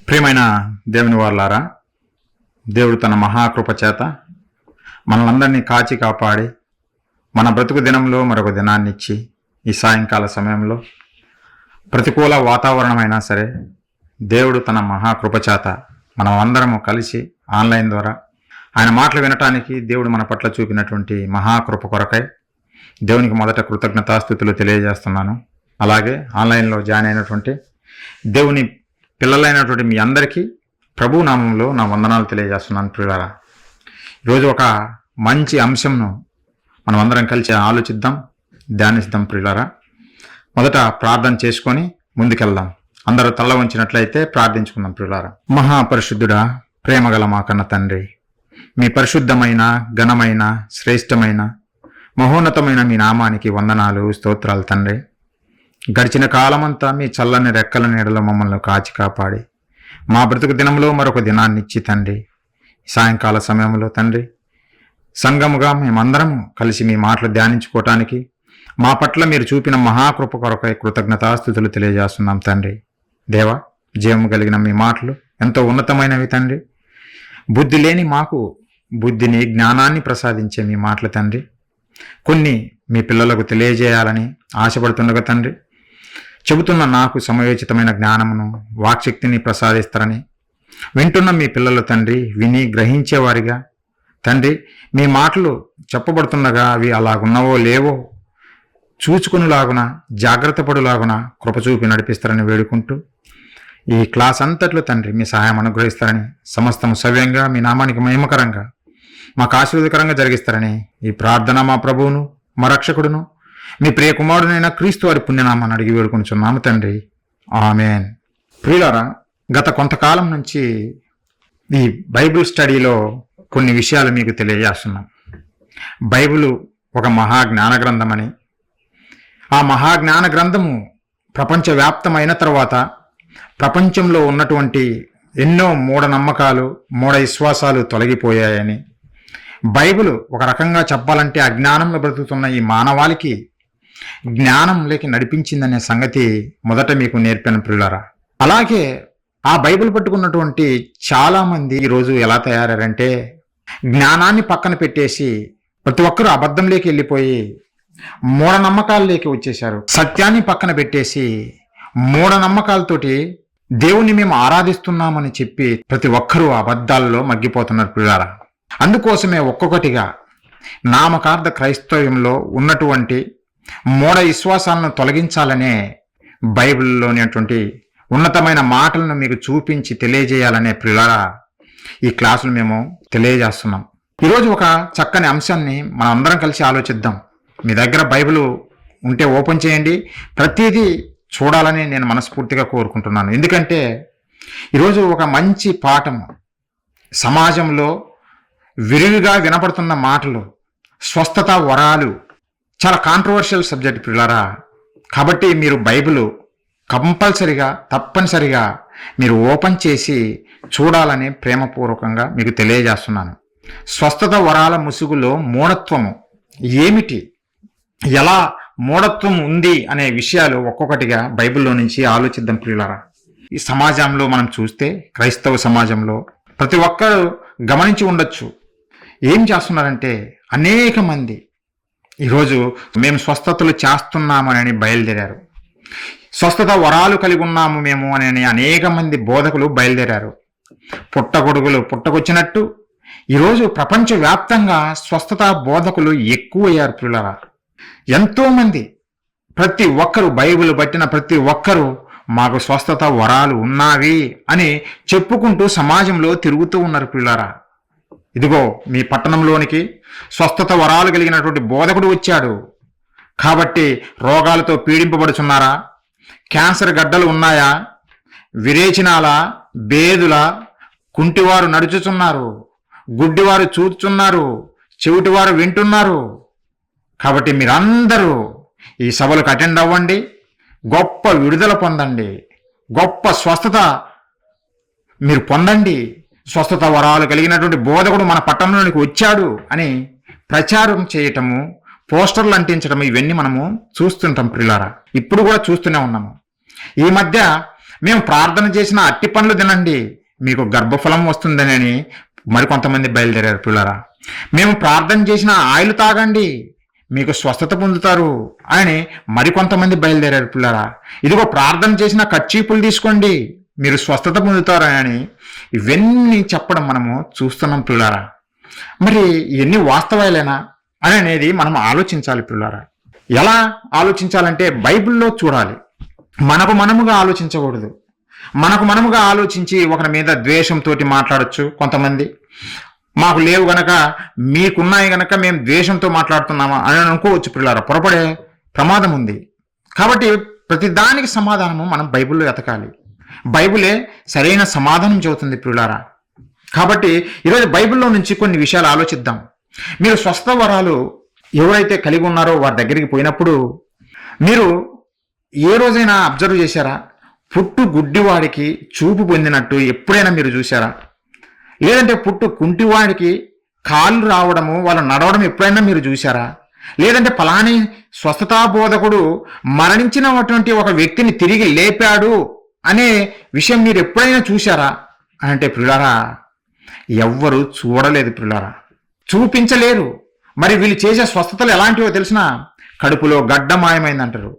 ప్రియమైన దేవుని వాళ్ళారా, దేవుడు తన మహాకృప చేత మనలందరినీ కాచి కాపాడి మన బ్రతుకు దినంలో మరొక దినాన్ని ఇచ్చి ఈ సాయంకాల సమయంలో ప్రతికూల వాతావరణమైనా సరే దేవుడు తన మహాకృప చేత మనం అందరము కలిసి ఆన్లైన్ ద్వారా ఆయన మాటలు వినటానికి దేవుడు మన పట్ల చూపినటువంటి మహాకృప కొరకై దేవునికి మొదట కృతజ్ఞతాస్తుతులు తెలియజేస్తున్నాను. అలాగే ఆన్లైన్లో జాయిన్ అయినటువంటి దేవుని పిల్లలైనటువంటి మీ అందరికీ ప్రభు నామంలో నా వందనాలు తెలియజేస్తున్నాను. ప్రియులారా, ఈరోజు ఒక మంచి అంశంను మనం అందరం కలిసి ఆలోచిద్దాం, ధ్యానిద్దాం. ప్రియులారా, మొదట ప్రార్థన చేసుకొని ముందుకెళ్దాం. అందరూ తల్ల వంచినట్లయితే ప్రార్థించుకుందాం. ప్రియులారా, మహాపరిశుద్ధుడా, ప్రేమగల మా కన్న తండ్రి, మీ పరిశుద్ధమైన, ఘనమైన, శ్రేష్టమైన, మహోన్నతమైన మీ నామానికి వందనాలు, స్తోత్రాలు తండ్రి. గడిచిన కాలమంతా మీ చల్లని రెక్కల నీడలో మమ్మల్ని కాచి కాపాడి మా బ్రతుకు దినంలో మరొక దినాన్ని ఇచ్చి తండ్రి, సాయంకాల సమయంలో తండ్రి సంఘముగా మేమందరం కలిసి మీ మాటలు ధ్యానించుకోవటానికి మా పట్ల మీరు చూపిన మహాకృప కొరకై కృతజ్ఞతాస్తుతులు తెలియజేస్తున్నాం తండ్రి. దేవా, జీవము కలిగిన మీ మాటలు ఎంతో ఉన్నతమైనవి తండ్రి. బుద్ధి లేని మాకు బుద్ధిని, జ్ఞానాన్ని ప్రసాదించే మీ మాటలు తండ్రి కొన్ని మీ పిల్లలకు తెలియజేయాలని ఆశపడుతుండగా తండ్రి, చెబుతున్న నాకు సమయోచితమైన జ్ఞానమును, వాక్శక్తిని ప్రసాదిస్తారని వింటున్న మీ పిల్లలు తండ్రి విని గ్రహించేవారిగా తండ్రి మీ మాటలు చెప్పబడుతుండగా అవి అలాగున్నవో లేవో చూచుకునిలాగున, జాగ్రత్త పడులాగున కృప చూపి నడిపిస్తారని వేడుకుంటూ ఈ క్లాస్ అంతట్లో తండ్రి మీ సహాయం అనుగ్రహిస్తారని, సమస్తం సవ్యంగా మీ నామానికి మహిమకరంగా మాకు ఆశీర్వదకరంగా జరిగిస్తారని ఈ ప్రార్థన మా ప్రభువును, మా రక్షకుడును, మీ ప్రియ కుమారుడైన క్రీస్తు వారి పుణ్యనామాన్ని అడిగి వేడుకొనిచున్నాము తండ్రి, ఆమెన్. ప్రియులారా, గత కొంతకాలం నుంచి ఈ బైబిల్ స్టడీలో కొన్ని విషయాలు మీకు తెలియజేస్తున్నాం. బైబిలు ఒక మహాజ్ఞాన గ్రంథమని, ఆ మహాజ్ఞాన గ్రంథము ప్రపంచవ్యాప్తమైన తర్వాత ప్రపంచంలో ఉన్నటువంటి ఎన్నో మూఢనమ్మకాలు, మూఢ విశ్వాసాలు తొలగిపోయాయని, బైబిల్ ఒక రకంగా చెప్పాలంటే అజ్ఞానంలో బ్రతుకుతున్న ఈ మానవాళికి జ్ఞానంలోకి నడిపించిందనే సంగతి మొదట మీకు నేర్పాను ప్రియులారా. అలాగే ఆ బైబిల్ పట్టుకున్నటువంటి చాలామంది ఈరోజు ఎలా తయారంటే జ్ఞానాన్ని పక్కన పెట్టేసి ప్రతి ఒక్కరూ అబద్ధంలోకి వెళ్ళిపోయి మూఢనమ్మకాల్లోకి వచ్చేశారు. సత్యాన్ని పక్కన పెట్టేసి మూఢనమ్మకాలతోటి దేవుణ్ణి మేము ఆరాధిస్తున్నామని చెప్పి ప్రతి ఒక్కరూ అబద్ధాల్లో మగ్గిపోతున్నారు ప్రియులారా. అందుకోసమే ఒక్కొక్కటిగా నామకార్థ క్రైస్తవ్యంలో ఉన్నటువంటి మూఢ విశ్వాసాలను తొలగించాలనే బైబిల్లోనేటువంటి ఉన్నతమైన మాటలను మీకు చూపించి తెలియజేయాలనే ప్రియులారా ఈ క్లాసులు మేము తెలియజేస్తున్నాం. ఈరోజు ఒక చక్కని అంశాన్ని మనం అందరం కలిసి ఆలోచిద్దాం. మీ దగ్గర బైబిల్ ఉంటే ఓపెన్ చేయండి, ప్రతిదీ చూడాలని నేను మనస్ఫూర్తిగా కోరుకుంటున్నాను. ఎందుకంటే ఈరోజు ఒక మంచి పాఠం, సమాజంలో విరివిగా వినపడుతున్న మాటలు, స్వస్థత వరాలు, చాలా కాంట్రవర్షియల్ సబ్జెక్ట్ పిల్లరా. కాబట్టి మీరు బైబిల్ కంపల్సరిగా, తప్పనిసరిగా మీరు ఓపెన్ చేసి చూడాలని ప్రేమపూర్వకంగా మీకు తెలియజేస్తున్నాను. స్వస్థత వరాల ముసుగులో మూఢత్వము ఏమిటి, ఎలా మూఢత్వం ఉంది అనే విషయాలు ఒక్కొక్కటిగా బైబిల్లో నుంచి ఆలోచిద్దాం ప్రియులారా. ఈ సమాజంలో మనం చూస్తే, క్రైస్తవ సమాజంలో ప్రతి ఒక్కరు గమనించి ఉండొచ్చు, ఏం చేస్తున్నారంటే అనేక మంది ఈరోజు మేము స్వస్థతలు చేస్తున్నామని బయలుదేరారు, స్వస్థత వరాలు కలిగి ఉన్నాము మేము అని అనేక మంది బోధకులు బయలుదేరారు. పుట్టగొడుగులు పుట్టకొచ్చినట్టు ఈరోజు ప్రపంచవ్యాప్తంగా స్వస్థత బోధకులు ఎక్కువయ్యారు పిల్లరా. ఎంతోమంది, ప్రతి ఒక్కరు, బైబిల్ పట్టిన ప్రతి ఒక్కరూ మాకు స్వస్థత వరాలు ఉన్నావి అని చెప్పుకుంటూ సమాజంలో తిరుగుతూ ఉన్నారు పిల్లరా. ఇదిగో మీ పట్టణంలోనికి స్వస్థత వరాలు కలిగినటువంటి బోధకుడు వచ్చాడు కాబట్టి రోగాలతో పీడింపబడుచున్నారా, క్యాన్సర్ గడ్డలు ఉన్నాయా, విరేచనాల, బేదుల, కుంటివారు నడుచుచున్నారు, గుడ్డివారు చూచుచున్నారు, చెవిటివారు వింటున్నారు. కాబట్టి మీరందరూ ఈ సభలకు అటెండ్ అవ్వండి, గొప్ప విడుదల పొందండి, గొప్ప స్వస్థత మీరు పొందండి. స్వస్థత వరాలు కలిగినటువంటి బోధకుడు మన పట్టణంలోనికి వచ్చాడు అని ప్రచారం చేయటము, పోస్టర్లు అంటించడం, ఇవన్నీ మనము చూస్తుంటాం ప్రియులారా. ఇప్పుడు కూడా చూస్తూనే ఉన్నాము. ఈ మధ్య మేము ప్రార్థన చేసిన అట్టి పండ్లు తినండి మీకు గర్భఫలం వస్తుందని మరికొంతమంది బయలుదేరారు పిల్లరా. మేము ప్రార్థన చేసిన ఆయిల్ తాగండి మీకు స్వస్థత పొందుతారు అని మరికొంతమంది బయలుదేరారు పిల్లరా. ఇదిగో ప్రార్థన చేసిన కర్చీపులు తీసుకోండి మీరు స్వస్థత పొందుతారు అని ఇవన్నీ చెప్పడం మనము చూస్తున్నాం పిల్లరా. మరి ఇవన్నీ వాస్తవాలేనా అని అనేది మనం ఆలోచించాలి పిల్లరా. ఎలా ఆలోచించాలంటే బైబిల్లో చూడాలి. మనకు మనముగా ఆలోచించకూడదు. మనకు మనముగా ఆలోచించి ఒకరి మీద ద్వేషంతో మాట్లాడచ్చు కొంతమంది. మాకు లేవు గనక మీకున్నాయి గనక మేము ద్వేషంతో మాట్లాడుతున్నామా అని అనుకోవచ్చు పిల్లరా. పొరపడే ప్రమాదం ఉంది. కాబట్టి ప్రతి దానికి సమాధానము మనం బైబిల్లో వెతకాలి. బైబిలే సరైన సమాధానం చెబుతుంది పిల్లారా. కాబట్టి ఈరోజు బైబిల్లో నుంచి కొన్ని విషయాలు ఆలోచిద్దాం. మీరు స్వస్థ వరాలు ఎవరైతే కలిగి ఉన్నారో వారి దగ్గరికి పోయినప్పుడు మీరు ఏ రోజైనా అబ్జర్వ్ చేశారా? పుట్టు గుడ్డివాడికి చూపు పొందినట్టు ఎప్పుడైనా మీరు చూసారా? లేదంటే పుట్టు కుంటివాడికి కాళ్ళు రావడము వాళ్ళు నడవడం ఎప్పుడైనా మీరు చూసారా? లేదంటే ఫలాని స్వస్థతా బోధకుడు మరణించినటువంటి ఒక వ్యక్తిని తిరిగి లేపాడు అనే విషయం మీరు ఎప్పుడైనా చూశారా అంటే పిల్లారా ఎవ్వరు చూడలేదు పిల్లారా, చూపించలేరు. మరి వీళ్ళు చేసే స్వస్థతలు ఎలాంటివో తెలిసిన? కడుపులో గడ్డ మాయమైందంటారు,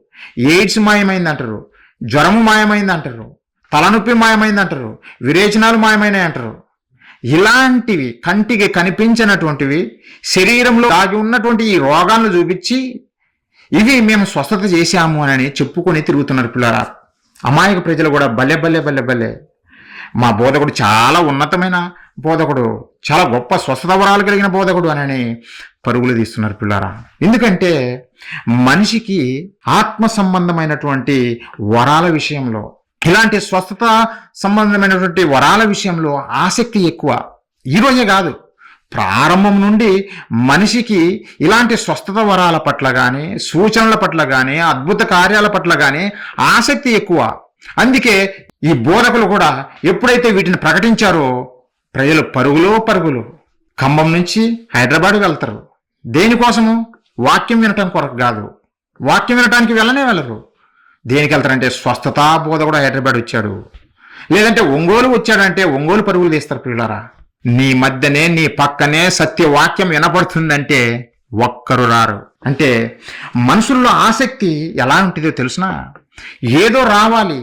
ఎయిడ్స్ మాయమైందంటారు, జ్వరము మాయమైందంటారు, తలనొప్పి మాయమైందంటారు, విరేచనాలు మాయమైనాయి అంటారు. ఇలాంటివి కంటికి కనిపించినటువంటివి శరీరంలో దాగి ఉన్నటువంటి ఈ రోగాలను చూపించి ఇవి మేము స్వస్థత చేశాము అని చెప్పుకొని తిరుగుతున్నారు పిల్లరా. అమాయక ప్రజలు కూడా భలే భలే భలే భలే మా బోధకుడు చాలా ఉన్నతమైన బోధకుడు, చాలా గొప్ప స్వస్థత వరాలు కలిగిన బోధకుడు అని పరుగులు తీస్తున్నారు పిల్లారా. ఎందుకంటే మనిషికి ఆత్మ సంబంధమైనటువంటి వరాల విషయంలో, ఇలాంటి స్వస్థత సంబంధమైనటువంటి వరాల విషయంలో ఆసక్తి ఎక్కువ. ఈరోజే కాదు, ప్రారంభం నుండి మనిషికి ఇలాంటి స్వస్థత వరాల పట్ల కానీ, సూచనల పట్ల కానీ, అద్భుత కార్యాల పట్ల కానీ ఆసక్తి ఎక్కువ. అందుకే ఈ బోధకులు కూడా ఎప్పుడైతే వీటిని ప్రకటించారో ప్రజలు పరుగులు ఖమ్మం నుంచి హైదరాబాద్ వెళ్తారు. దేనికోసము? వాక్యం వినటం కొరకు కాదు. వాక్యం వినటానికి వెళ్ళరు. దేనికి వెళ్తారంటే స్వస్థతా బోధకుడు హైదరాబాద్ వచ్చాడు, లేదంటే ఒంగోలు వచ్చాడంటే ఒంగోలు పరుగులు తీస్తారు పిల్లరా. నీ మధ్యనే నీ పక్కనే సత్యవాక్యం వినపడుతుందంటే ఒక్కరు రారు. అంటే మనుషుల్లో ఆసక్తి ఎలా ఉంటుందో తెలుసునా? ఏదో రావాలి,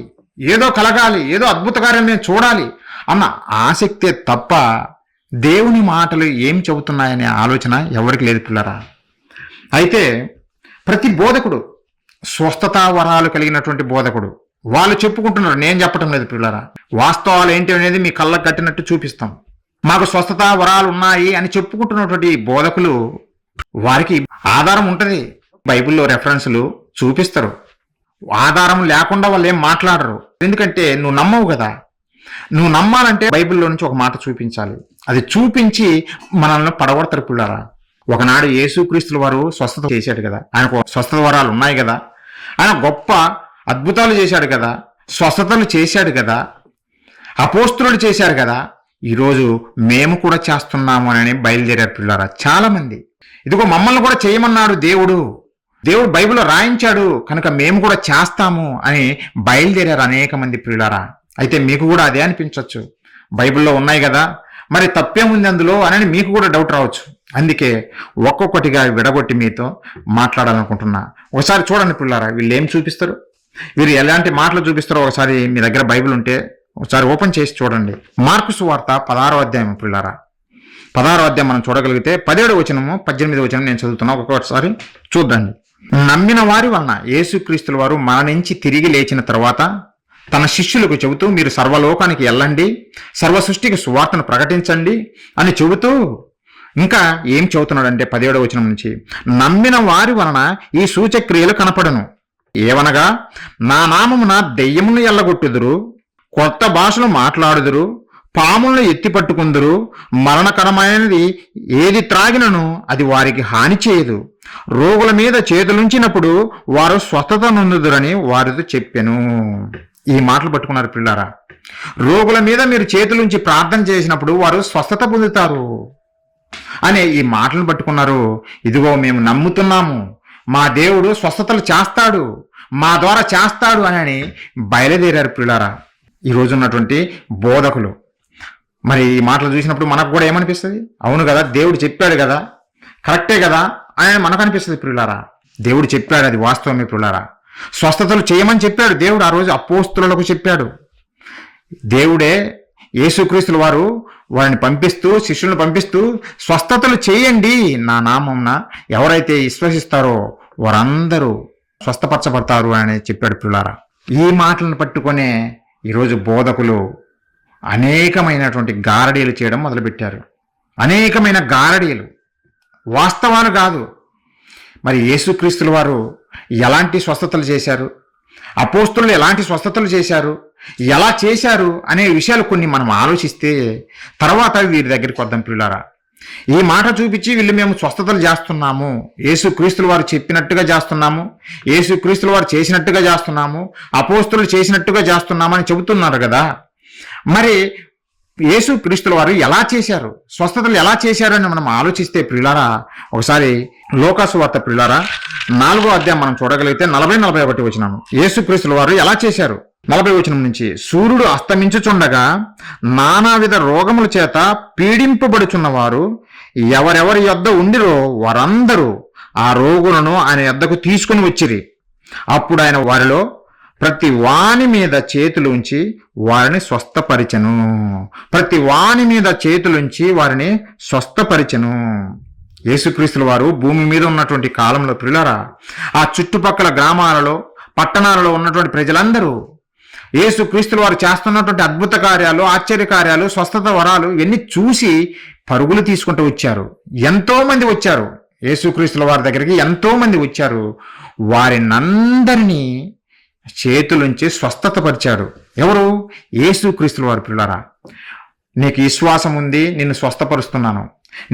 ఏదో కలగాలి, ఏదో అద్భుత కార్యం నేను చూడాలి అన్న ఆసక్తే తప్ప దేవుని మాటలు ఏం చెబుతున్నాయనే ఆలోచన ఎవరికి లేదు పిల్లరా. అయితే ప్రతి బోధకుడు స్వస్థతా వరాలు కలిగినటువంటి బోధకుడు వాళ్ళు చెప్పుకుంటున్నారు, నేను చెప్పటం లేదు పిల్లరా. వాస్తవాలు ఏంటి అనేది మీ కళ్ళకు కట్టినట్టు చూపిస్తాం. మాకు స్వస్థతా వరాలు ఉన్నాయి అని చెప్పుకుంటున్నటువంటి బోధకులు వారికి ఆధారం ఉంటుంది. బైబిల్లో రెఫరెన్స్లు చూపిస్తారు. ఆధారం లేకుండా వాళ్ళు ఏం మాట్లాడరు. ఎందుకంటే నువ్వు నమ్మవు కదా. నువ్వు నమ్మాలంటే బైబిల్లో నుంచి ఒక మాట చూపించాలి. అది చూపించి మనల్ని పడగొడతారు పిల్లారా. ఒకనాడు యేసుక్రీస్తుల వారు స్వస్థత చేశాడు కదా, ఆయనకు స్వస్థత వరాలు ఉన్నాయి కదా, ఆయన గొప్ప అద్భుతాలు చేశాడు కదా, స్వస్థతలు చేశాడు కదా, అపోస్తులు చేశారు కదా. ఈరోజు మేము కూడా చేస్తున్నాము అని బయలుదేరారు పిల్లారా చాలా మంది. ఇదిగో మమ్మల్ని కూడా చేయమన్నాడు దేవుడు బైబిల్లో రాయించాడు కనుక మేము కూడా చేస్తాము అని బయలుదేరారు అనేక మంది పిల్లారా. అయితే మీకు కూడా అదే అనిపించవచ్చు, బైబిల్లో ఉన్నాయి కదా మరి తప్పేముంది అందులో అని మీకు కూడా డౌట్ రావచ్చు. అందుకే ఒక్కొక్కటిగా విడగొట్టి మీతో మాట్లాడాలనుకుంటున్నా. ఒకసారి చూడండి పిల్లారా, వీళ్ళు ఏం చూపిస్తారు, వీరు ఎలాంటి మాటలు చూపిస్తారో ఒకసారి మీ దగ్గర బైబిల్ ఉంటే ఒకసారి ఓపెన్ చేసి చూడండి. మార్కు సువార్త 16వ అధ్యాయం పిల్లారా. 16వ అధ్యాయం మనం చూడగలిగితే 17వ వచనము 18వ వచనం నేను చదువుతున్నా, ఒక్కొక్కసారి చూద్దండి. నమ్మిన వారి వలన యేసుక్రీస్తుల వారు మరణించి తిరిగి లేచిన తర్వాత తన శిష్యులకు చెబుతూ మీరు సర్వలోకానికి వెళ్ళండి, సర్వ సృష్టికి సువార్తను ప్రకటించండి అని చెబుతూ ఇంకా ఏం చెబుతున్నాడంటే 17వ వచనం నుంచి, నమ్మిన వారి వలన ఈ సూచక్రియలు కనపడను. ఏవనగా నా నామమున దెయ్యమును ఎల్లగొట్టుదురు, కొత్త భాషలు మాట్లాడుదురు, పాములను ఎత్తి పట్టుకుందురు, మరణకరమైనది ఏది త్రాగినను అది వారికి హాని చేయదు, రోగుల మీద చేతులుంచినప్పుడు వారు స్వస్థత నొందుదురని వారితో చెప్పెను. ఈ మాటలు పట్టుకున్నారు పిల్లారా. రోగుల మీద మీరు చేతులుంచి ప్రార్థన చేసినప్పుడు వారు స్వస్థత పొందుతారు అనే ఈ మాటలను పట్టుకున్నారు. ఇదిగో మేము నమ్ముతున్నాము, మా దేవుడు స్వస్థతలు చేస్తాడు, మా ద్వారా చేస్తాడు అని బయలుదేరారు ప్రియులారా ఈరోజు ఉన్నటువంటి బోధకులు. మరి ఈ మాటలు చూసినప్పుడు మనకు కూడా ఏమనిపిస్తుంది? అవును కదా, దేవుడు చెప్పాడు కదా, కరెక్టే కదా అని మనకు అనిపిస్తుంది ప్రియులారా. దేవుడు చెప్పాడు, అది వాస్తవమే ప్రియులారా. స్వస్థతలు చేయమని చెప్పాడు దేవుడు, ఆ రోజు అపోస్తులకు చెప్పాడు. దేవుడే యేసుక్రీస్తుల వారు వారిని పంపిస్తూ, శిష్యులను పంపిస్తూ స్వస్థతలు చేయండి నా నామంన, ఎవరైతే విశ్వసిస్తారో వారందరూ స్వస్థపరచబడతారు అని చెప్పాడు ప్రియులారా. ఈ మాటలను పట్టుకొనే ఈరోజు బోధకులు అనేకమైనటువంటి గారడీలు చేయడం మొదలుపెట్టారు. అనేకమైన గారడీలు, వాస్తవాలు కాదు. మరి యేసుక్రీస్తుల వారు ఎలాంటి స్వస్థతలు చేశారు, అపోస్తులు ఎలాంటి స్వస్థతలు చేశారు, ఎలా చేశారు అనే విషయాలు కొన్ని మనం ఆలోచిస్తే తర్వాత వీరి దగ్గరికి వద్దాం ప్రియులారా. ఈ మాట చూపించి వీళ్ళు మేము స్వస్థతలు చేస్తున్నాము, యేసుక్రీస్తుల వారు చెప్పినట్టుగా చేస్తున్నాము, యేసుక్రీస్తుల వారు చేసినట్టుగా చేస్తున్నాము, అపోస్తులు చేసినట్టుగా చేస్తున్నాము అని చెబుతున్నారు కదా. మరి యేసుక్రీస్తుల వారు ఎలా చేశారు, స్వస్థతలు ఎలా చేశారు అని మనం ఆలోచిస్తే ప్రియులారా, ఒకసారి లోకాసు వార్త ప్రియులారా 4వ అధ్యాయం మనం చూడగలిగితే 40-41 వచనం. యేసుక్రీస్తుల వారు ఎలా చేశారు? 40 వచనం నుంచి, సూర్యుడు అస్తమించుచుండగా నానావిధ రోగముల చేత పీడింపబడుచున్నవారు ఎవరెవరి యొద్ద ఉండిరో వారందరూ ఆ రోగులను ఆయన యొద్దకు తీసుకుని వచ్చిరి. అప్పుడు ఆయన వారిలో ప్రతి వాని మీద చేతులుంచి వారిని స్వస్థపరిచెను. ప్రతి వాని మీద చేతులుంచి వారిని స్వస్థపరిచెను. యేసుక్రీస్తుల వారు భూమి మీద ఉన్నటువంటి కాలంలో ప్రియులారా, ఆ చుట్టుపక్కల గ్రామాలలో, పట్టణాలలో ఉన్నటువంటి ప్రజలందరూ యేసుక్రీస్తుల వారు చేస్తున్నటువంటి అద్భుత కార్యాలు, ఆశ్చర్య కార్యాలు, స్వస్థత వరాలు ఇవన్నీ చూసి పరుగులు తీసుకుంటూ వచ్చారు. ఎంతో మంది వచ్చారు యేసుక్రీస్తుల వారి దగ్గరికి, ఎంతో మంది వచ్చారు. వారినందరినీ చేతులుంచి స్వస్థతపరిచాడు. ఎవరు? యేసుక్రీస్తుల వారు ప్రియులారా. నీకు విశ్వాసం ఉంది, నిన్ను స్వస్థపరుస్తున్నాను,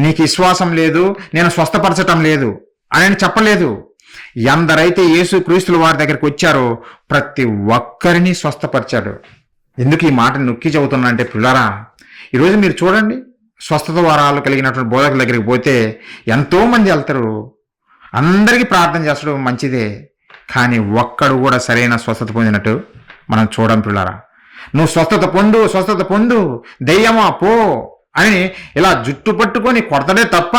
నీకు విశ్వాసం లేదు, నేను స్వస్థపరచటం లేదు అని చెప్పలేదు. ఎందరైతే యేసుక్రీస్తుల వారి దగ్గరికి వచ్చారో ప్రతి ఒక్కరిని స్వస్థపరిచాడు. ఎందుకు ఈ మాట నొక్కి చెబుతున్నా అంటే ప్రియులారా, ఈరోజు మీరు చూడండి, స్వస్థత వరాలు కలిగినటువంటి బోధకుల దగ్గరికి పోతే ఎంతో మంది వెళ్తారు, అందరికీ ప్రార్థన చేస్తడం మంచిదే, కానీ ఒక్కడు కూడా సరైన స్వస్థత పొందినట్టు మనం చూడం ప్రియులారా. నువ్వు స్వస్థత పొందు, స్వస్థత పొందు, దెయ్యమా పో అని ఇలా జుట్టు పట్టుకొని కొడతడే తప్ప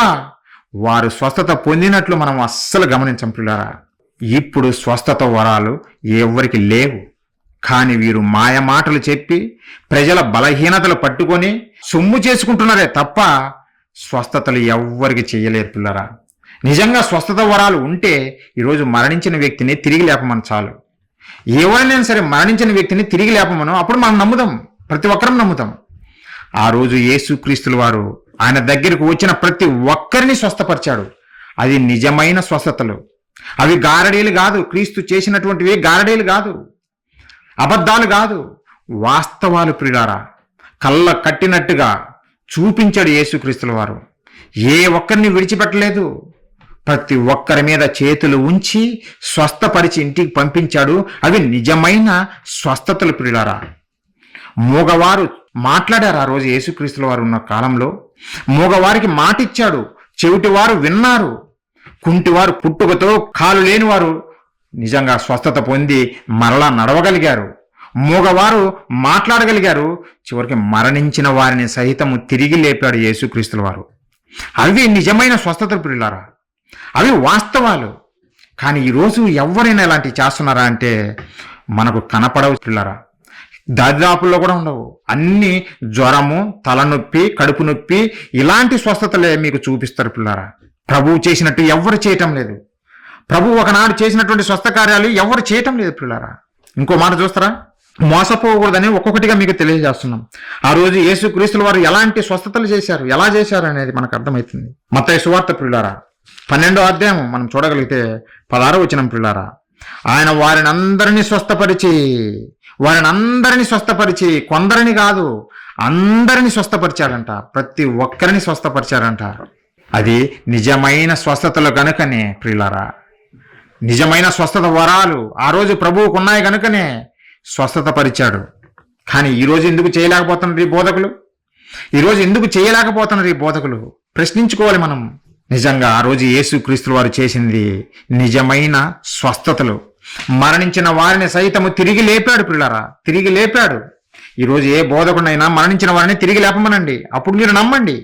వారు స్వస్థత పొందినట్లు మనం అస్సలు గమనించం ప్రియులారా. ఇప్పుడు స్వస్థత వరాలు ఎవరికి లేవు, కానీ వీరు మాయ మాటలు చెప్పి ప్రజల బలహీనతలు పట్టుకొని సొమ్ము చేసుకుంటున్నారే తప్ప స్వస్థతలు ఎవ్వరికి చేయలేరు పిల్లరా. నిజంగా స్వస్థత వరాలు ఉంటే ఈరోజు మరణించిన వ్యక్తిని తిరిగి లేపమని చాలు. ఎవరైనా సరే మరణించిన వ్యక్తిని తిరిగి లేపమను, అప్పుడు మనం నమ్ముదాం, ప్రతి ఒక్కరం నమ్ముతాం. ఆ రోజు యేసుక్రీస్తుల వారు ఆయన దగ్గరికి వచ్చిన ప్రతి ఒక్కరిని స్వస్థపరిచాడు. అది నిజమైన స్వస్థతలు, అవి గారడీలు కాదు. క్రీస్తు చేసినటువంటివి గారడీలు కాదు, అబద్ధాలు కాదు, వాస్తవాలు ప్రియులారా. కళ్ళ కట్టినట్టుగా చూపించాడు యేసుక్రీస్తుల వారు. ఏ ఒక్కరిని విడిచిపెట్టలేదు. ప్రతి ఒక్కరి మీద చేతులు ఉంచి స్వస్థపరిచి ఇంటికి పంపించాడు. అవి నిజమైన స్వస్థతలు ప్రియులారా. మూగవారు మాట్లాడారు ఆ రోజు యేసుక్రీస్తుల వారు ఉన్న కాలంలో. మూగవారికి మాట ఇచ్చాడు, చెవిటివారు విన్నారు, కుంటివారు పుట్టుకతో కాలు లేని వారు నిజంగా స్వస్థత పొంది మరలా నడవగలిగారు, మూగవారు మాట్లాడగలిగారు, చివరికి మరణించిన వారిని సహితము తిరిగి లేపాడు యేసుక్రీస్తుల వారు. అవి నిజమైన స్వస్థత ప్రియులారా, అవి వాస్తవాలు. కానీ ఈరోజు ఎవరైనా ఇలాంటివి చేస్తున్నారా అంటే మనకు కనపడవు పిల్లరా. దరిదాపుల్లో కూడా ఉండవు. అన్ని జ్వరము, తలనొప్పి, కడుపు నొప్పి ఇలాంటి స్వస్థతలే మీకు చూపిస్తారు పిల్లరా. ప్రభువు చేసినట్టు ఎవరు చేయటం లేదు. ప్రభువు ఒకనాడు చేసినటువంటి స్వస్థ కార్యాలు ఎవరు చేయటం లేదు పిల్లరా. ఇంకో మాట చూస్తారా, మోసపోకూడదని ఒక్కొక్కటిగా మీకు తెలియజేస్తున్నాం. ఆ రోజు యేసుక్రీస్తుల వారు ఎలాంటి స్వస్థతలు చేశారు, ఎలా చేశారు అనేది మనకు అర్థమవుతుంది. మత్తయి సువార్త ప్రియులారా 12వ అధ్యాయం మనం చూడగలిగితే 16వ వచనం ప్రియులారా, ఆయన వారిని అందరినీ స్వస్థపరిచి కొందరిని కాదు అందరిని స్వస్థపరిచాడంట. ప్రతి ఒక్కరిని స్వస్థపరిచాడంట. అది నిజమైన స్వస్థతలు గనుకనే ప్రియులారా, నిజమైన స్వస్థత వరాలు ఆ రోజు ప్రభువుకు ఉన్నాయి గనుకనే స్వస్థత పరిచాడు. కానీ ఈరోజు ఎందుకు చేయలేకపోతున్నారు ఈ బోధకులు? ఈరోజు ఎందుకు చేయలేకపోతున్నారు ఈ బోధకులు? ప్రశ్నించుకోవాలి మనం. నిజంగా ఆ రోజు యేసుక్రీస్తుల వారు చేసింది నిజమైన స్వస్థతలు. మరణించిన వారిని సైతము తిరిగి లేపాడు పిల్లరా, తిరిగి లేపాడు. ఈరోజు ఏ బోధకుడైనా మరణించిన వారిని తిరిగి లేపమనండి, అప్పుడు మీరు నమ్మండి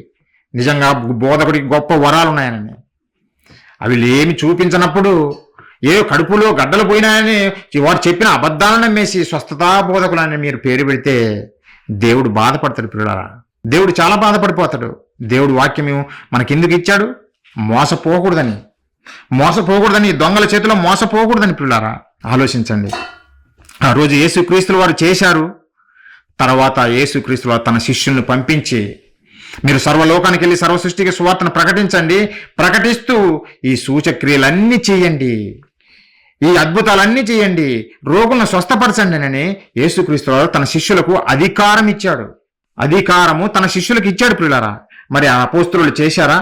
నిజంగా బోధకుడికి గొప్ప వరాలు ఉన్నాయని. అవి ఏమి చూపించినప్పుడు ఏ కడుపులో గడ్డలు పోయినాయని వారు చెప్పిన అబద్ధాలను నమ్మేసి స్వస్థతా బోధకులని మీరు పేరు పెడితే దేవుడు బాధపడతాడు పిల్లరా. దేవుడు చాలా బాధపడిపోతాడు. దేవుడు వాక్యం మనకెందుకు ఇచ్చాడు? మోసపోకూడదని, మోసపోకూడదని, దొంగల చేతిలో మోసపోకూడదని పిల్లారా. ఆలోచించండి. ఆ రోజు యేసుక్రీస్తులు వారు చేశారు. తర్వాత యేసుక్రీస్తులు వారు తన శిష్యుల్ని పంపించి మీరు సర్వలోకానికి వెళ్ళి సర్వ సృష్టికి సువార్తను ప్రకటించండి, ప్రకటిస్తూ ఈ సూచక్రియలన్నీ చేయండి, ఈ అద్భుతాలన్నీ చేయండి, రోగులను స్వస్థపరచండి అని యేసుక్రీస్తు వారు తన శిష్యులకు అధికారం ఇచ్చాడు. అధికారము తన శిష్యులకు ఇచ్చాడు పిల్లారా. మరి ఆ అపోస్తలులు చేశారా?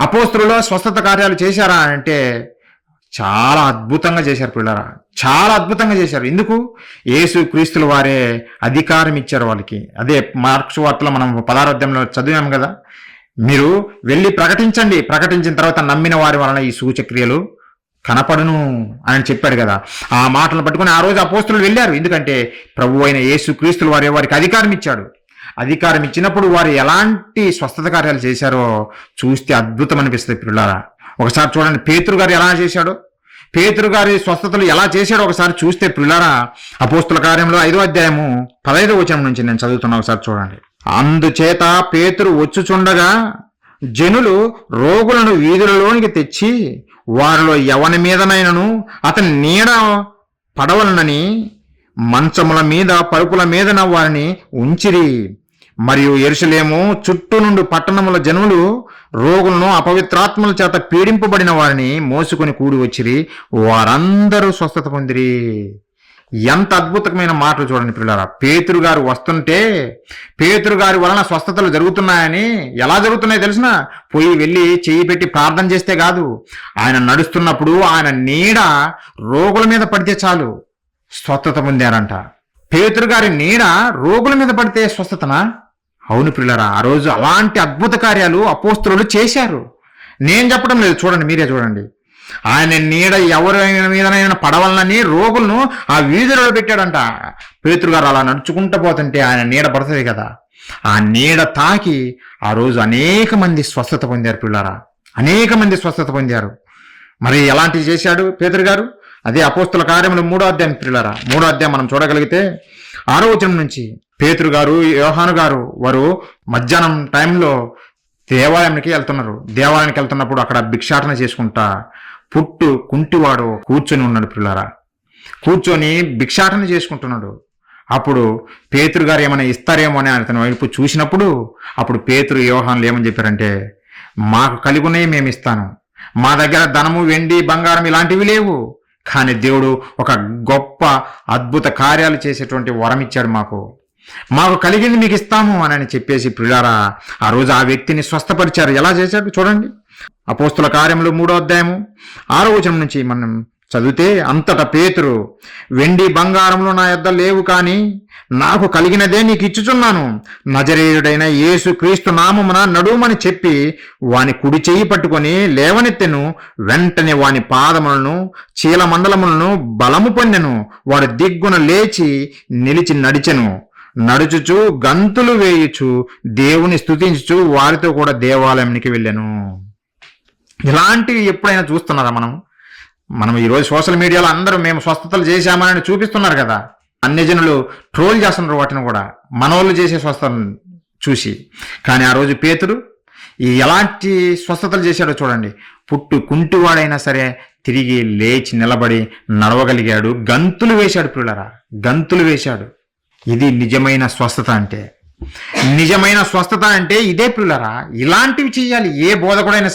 అపోస్తలులు స్వస్థత కార్యాలు చేశారా అంటే చాలా అద్భుతంగా చేశారు పిల్లారా, చాలా అద్భుతంగా చేశారు. ఎందుకు? యేసుక్రీస్తుల వారే అధికారం ఇచ్చారు వాళ్ళకి. అదే మార్క్స్ వార్తలో మనం 16వ అధ్యాయంలో చదివాం కదా, మీరు వెళ్ళి ప్రకటించండి, ప్రకటించిన తర్వాత నమ్మిన వారి వలన ఈ సూచక్రియలు కనపడును అని చెప్పాడు కదా. ఆ మాటలను పట్టుకుని ఆ రోజు అపోస్తలులు వెళ్ళారు. ఎందుకంటే ప్రభు అయిన యేసుక్రీస్తుల వారే వారికి అధికారం ఇచ్చాడు. అధికారం ఇచ్చినప్పుడు వారు ఎలాంటి స్వస్థత కార్యాలు చేశారో చూస్తే అద్భుతం అనిపిస్తుంది పిల్లారా. ఒకసారి చూడండి పేతురు గారు ఎలా చేశాడో, పేతురు గారి స్వస్థతలు ఎలా చేశాడో ఒకసారి చూస్తే పిల్లారా. అపోస్తుల కార్యంలో 5వ అధ్యాయము 15వ వచనం నుంచి నేను చదువుతున్నా, ఒకసారి చూడండి. అందుచేత పేతురు వచ్చుచుండగా జనులు రోగులను వీధులలోనికి తెచ్చి వారిలో ఎవని మీదనైనను అతని నీడ పడవలనని మంచముల మీద పరుపుల మీదన వారిని ఉంచిరి. మరియు యెరూషలేము చుట్టూ నుండి పట్టణముల జనులు రోగులను అపవిత్రాత్మల చేత పీడింపబడిన వారిని మోసుకొని కూడి వచ్చిరి, వారందరూ స్వస్థత పొందిరి. ఎంత అద్భుతమైన మాటలు చూడండి పిల్లరా. పేతురు గారు వస్తుంటే పేతురు గారి వలన స్వస్థతలు జరుగుతున్నాయని ఎలా జరుగుతున్నాయో తెలిసిన? పోయి వెళ్ళి చెయ్యి పెట్టి ప్రార్థన చేస్తే కాదు, ఆయన నడుస్తున్నప్పుడు ఆయన నీడ రోగుల మీద పడితే చాలు స్వస్థత పొందారంట. పేతురు గారి నీడ రోగుల మీద పడితే స్వస్థతనా? అవును పిల్లరా. ఆ రోజు అలాంటి అద్భుత కార్యాలు అపోస్తలులు చేశారు. నేను చెప్పడం లేదు, చూడండి, మీరే చూడండి. ఆయన నీడ ఎవరైనా మీదనైనా పడవలనని రోగులను ఆ వీధులలో పెట్టాడంట. పేతురు గారు అలా నడుచుకుంటూ పోతుంటే ఆయన నీడ పడుతుంది కదా, ఆ నీడ తాకి ఆ రోజు అనేక మంది స్వస్థత పొందారు పిల్లారా, అనేక మంది స్వస్థత పొందారు. మరి ఎలాంటివి చేశాడు పేతురు గారు? అదే అపోస్తుల కార్యములు 3వ అధ్యాయం పిల్లారా. 3వ అధ్యాయం మనం చూడగలిగితే 6వ వచనం నుంచి పేతురు గారు, యోహాను గారు వారు మధ్యాహ్నం టైంలో దేవాలయానికి వెళ్తున్నారు. దేవాలయానికి వెళ్తున్నప్పుడు అక్కడ భిక్షాటన చేసుకుంటా కుంటివాడు కూర్చొని ఉన్నాడు పిల్లారా. కూర్చొని భిక్షాటన చేసుకుంటున్నాడు. అప్పుడు పేతురు గారు ఏమైనా ఇస్తారేమో అని అతని వైపు చూసినప్పుడు అప్పుడు పేతురు యోహానులు ఏమని చెప్పారంటే, మాకు కలిగునే మేము ఇస్తాను, మా దగ్గర ధనము వెండి బంగారం ఇలాంటివి లేవు, కానీ దేవుడు ఒక గొప్ప అద్భుత కార్యాలు చేసేటువంటి వరం ఇచ్చాడు, మాకు కలిగింది మీకు ఇస్తాము అని చెప్పేసి పిల్లారా ఆ రోజు ఆ వ్యక్తిని స్వస్థపరిచారు. ఎలా చేశాడు చూడండి. అపోస్తుల కార్యములు 3వ అధ్యాయము 6వ వచనం నుంచి మనం చదివితే, అంతటా పేతురు, వెండి బంగారములు నా యొద్ద లేవు, కానీ నాకు కలిగినదే నీకు ఇచ్చుచున్నాను, నజరేయుడైన యేసు క్రీస్తు నామమున నడుమని చెప్పి వాని కుడి చెయ్యి పట్టుకొని లేవనెత్తెను. వెంటనే వాని పాదములను చీలమండలములను బలము పొందెను. వాడు దిగ్గున లేచి నిలిచి నడిచెను. నడుచుచు గంతులు వేయుచు దేవుని స్తుతించుచు వారితో కూడా దేవాలయానికి వెళ్ళాను. ఇలాంటివి ఎప్పుడైనా చూస్తున్నారా మనం ఈరోజు సోషల్ మీడియాలో అందరూ మేము స్వస్థతలు చేశామని చూపిస్తున్నారు కదా. అన్యజనులు ట్రోల్ చేస్తున్నారు వాటిని కూడా, మనోళ్ళు చేసే స్వస్థతను చూసి. కానీ ఆ రోజు పేతురు ఎలాంటి స్వస్థతలు చేశాడో చూడండి. కుంటివాడైనా సరే తిరిగి లేచి నిలబడి నడవగలిగాడు. గంతులు వేశాడు పిల్లరా, గంతులు వేశాడు. ఇది నిజమైన స్వస్థత అంటే. నిజమైన స్వస్థత అంటే ఇదే పిల్లరా. ఇలాంటివి చేయాలి ఏ బోధకుడైనా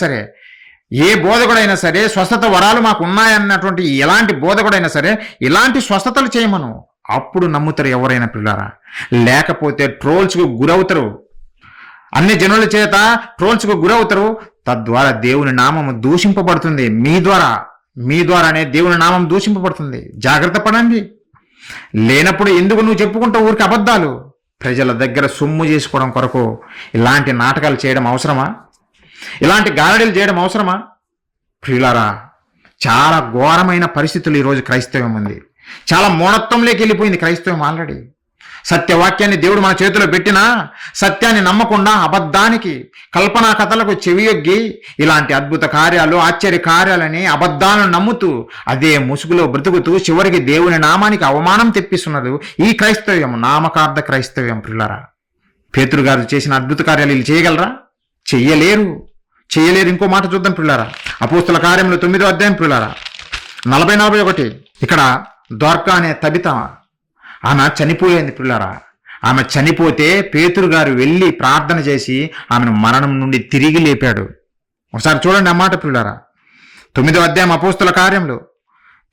సరే. స్వస్థత వరాలు మాకు ఉన్నాయన్నటువంటి ఎలాంటి బోధకుడైనా సరే ఇలాంటి స్వస్థతలు చేయమను, అప్పుడు నమ్ముతారు ఎవరైనా పిల్లారా. లేకపోతే ట్రోల్స్కు గురవుతారు, అన్ని జనుల చేత ట్రోల్స్కు గురవుతారు. తద్వారా దేవుని నామం దూషింపబడుతుంది. మీ ద్వారానే దేవుని నామం దూషింపబడుతుంది. జాగ్రత్త పడండి. లేనప్పుడు ఎందుకు నువ్వు చెప్పుకుంటూ ఊరికి అబద్ధాలు? ప్రజల దగ్గర సొమ్ము చేసుకోవడం కొరకు ఇలాంటి నాటకాలు చేయడం అవసరమా? ఇలాంటి గారడీలు చేయడం అవసరమా? ప్రియులారా, చాలా ఘోరమైన పరిస్థితులు ఈరోజు క్రైస్తవం ఉంది. చాలా మూఢత్వంలోకి వెళ్ళిపోయింది క్రైస్తవం ఆల్రెడీ. సత్యవాక్యాన్ని దేవుడు మన చేతిలో పెట్టినా సత్యాన్ని నమ్మకుండా అబద్ధానికి, కల్పనా కథలకు చెవియొగ్గి ఇలాంటి అద్భుత కార్యాలు, ఆశ్చర్య కార్యాలని అబద్ధాలను నమ్ముతూ అదే ముసుగులో బ్రతుకుతూ చివరికి దేవుని నామానికి అవమానం తెప్పిస్తున్నది ఈ క్రైస్తవ్యం, నామకార్థ క్రైస్తవ్యం. ప్రియులారా, పేతురు గారు చేసిన అద్భుత కార్యాలు వీళ్ళు చేయగలరా? చెయ్యలేరు. ఇంకో మాట చూద్దాం ప్రియులారా. అపోస్తుల కార్యములు 9వ అధ్యాయం ప్రియులారా 40-41. ఇక్కడ దొర్కా అనే తబిత ఆమె చనిపోయింది ప్రియులారా. ఆమె చనిపోతే పేతురు గారు వెళ్ళి ప్రార్థన చేసి ఆమెను మరణం నుండి తిరిగి లేపాడు. ఒకసారి చూడండి ఆ మాట ప్రియులారా. 9వ అధ్యాయం అపోస్తుల కార్యములు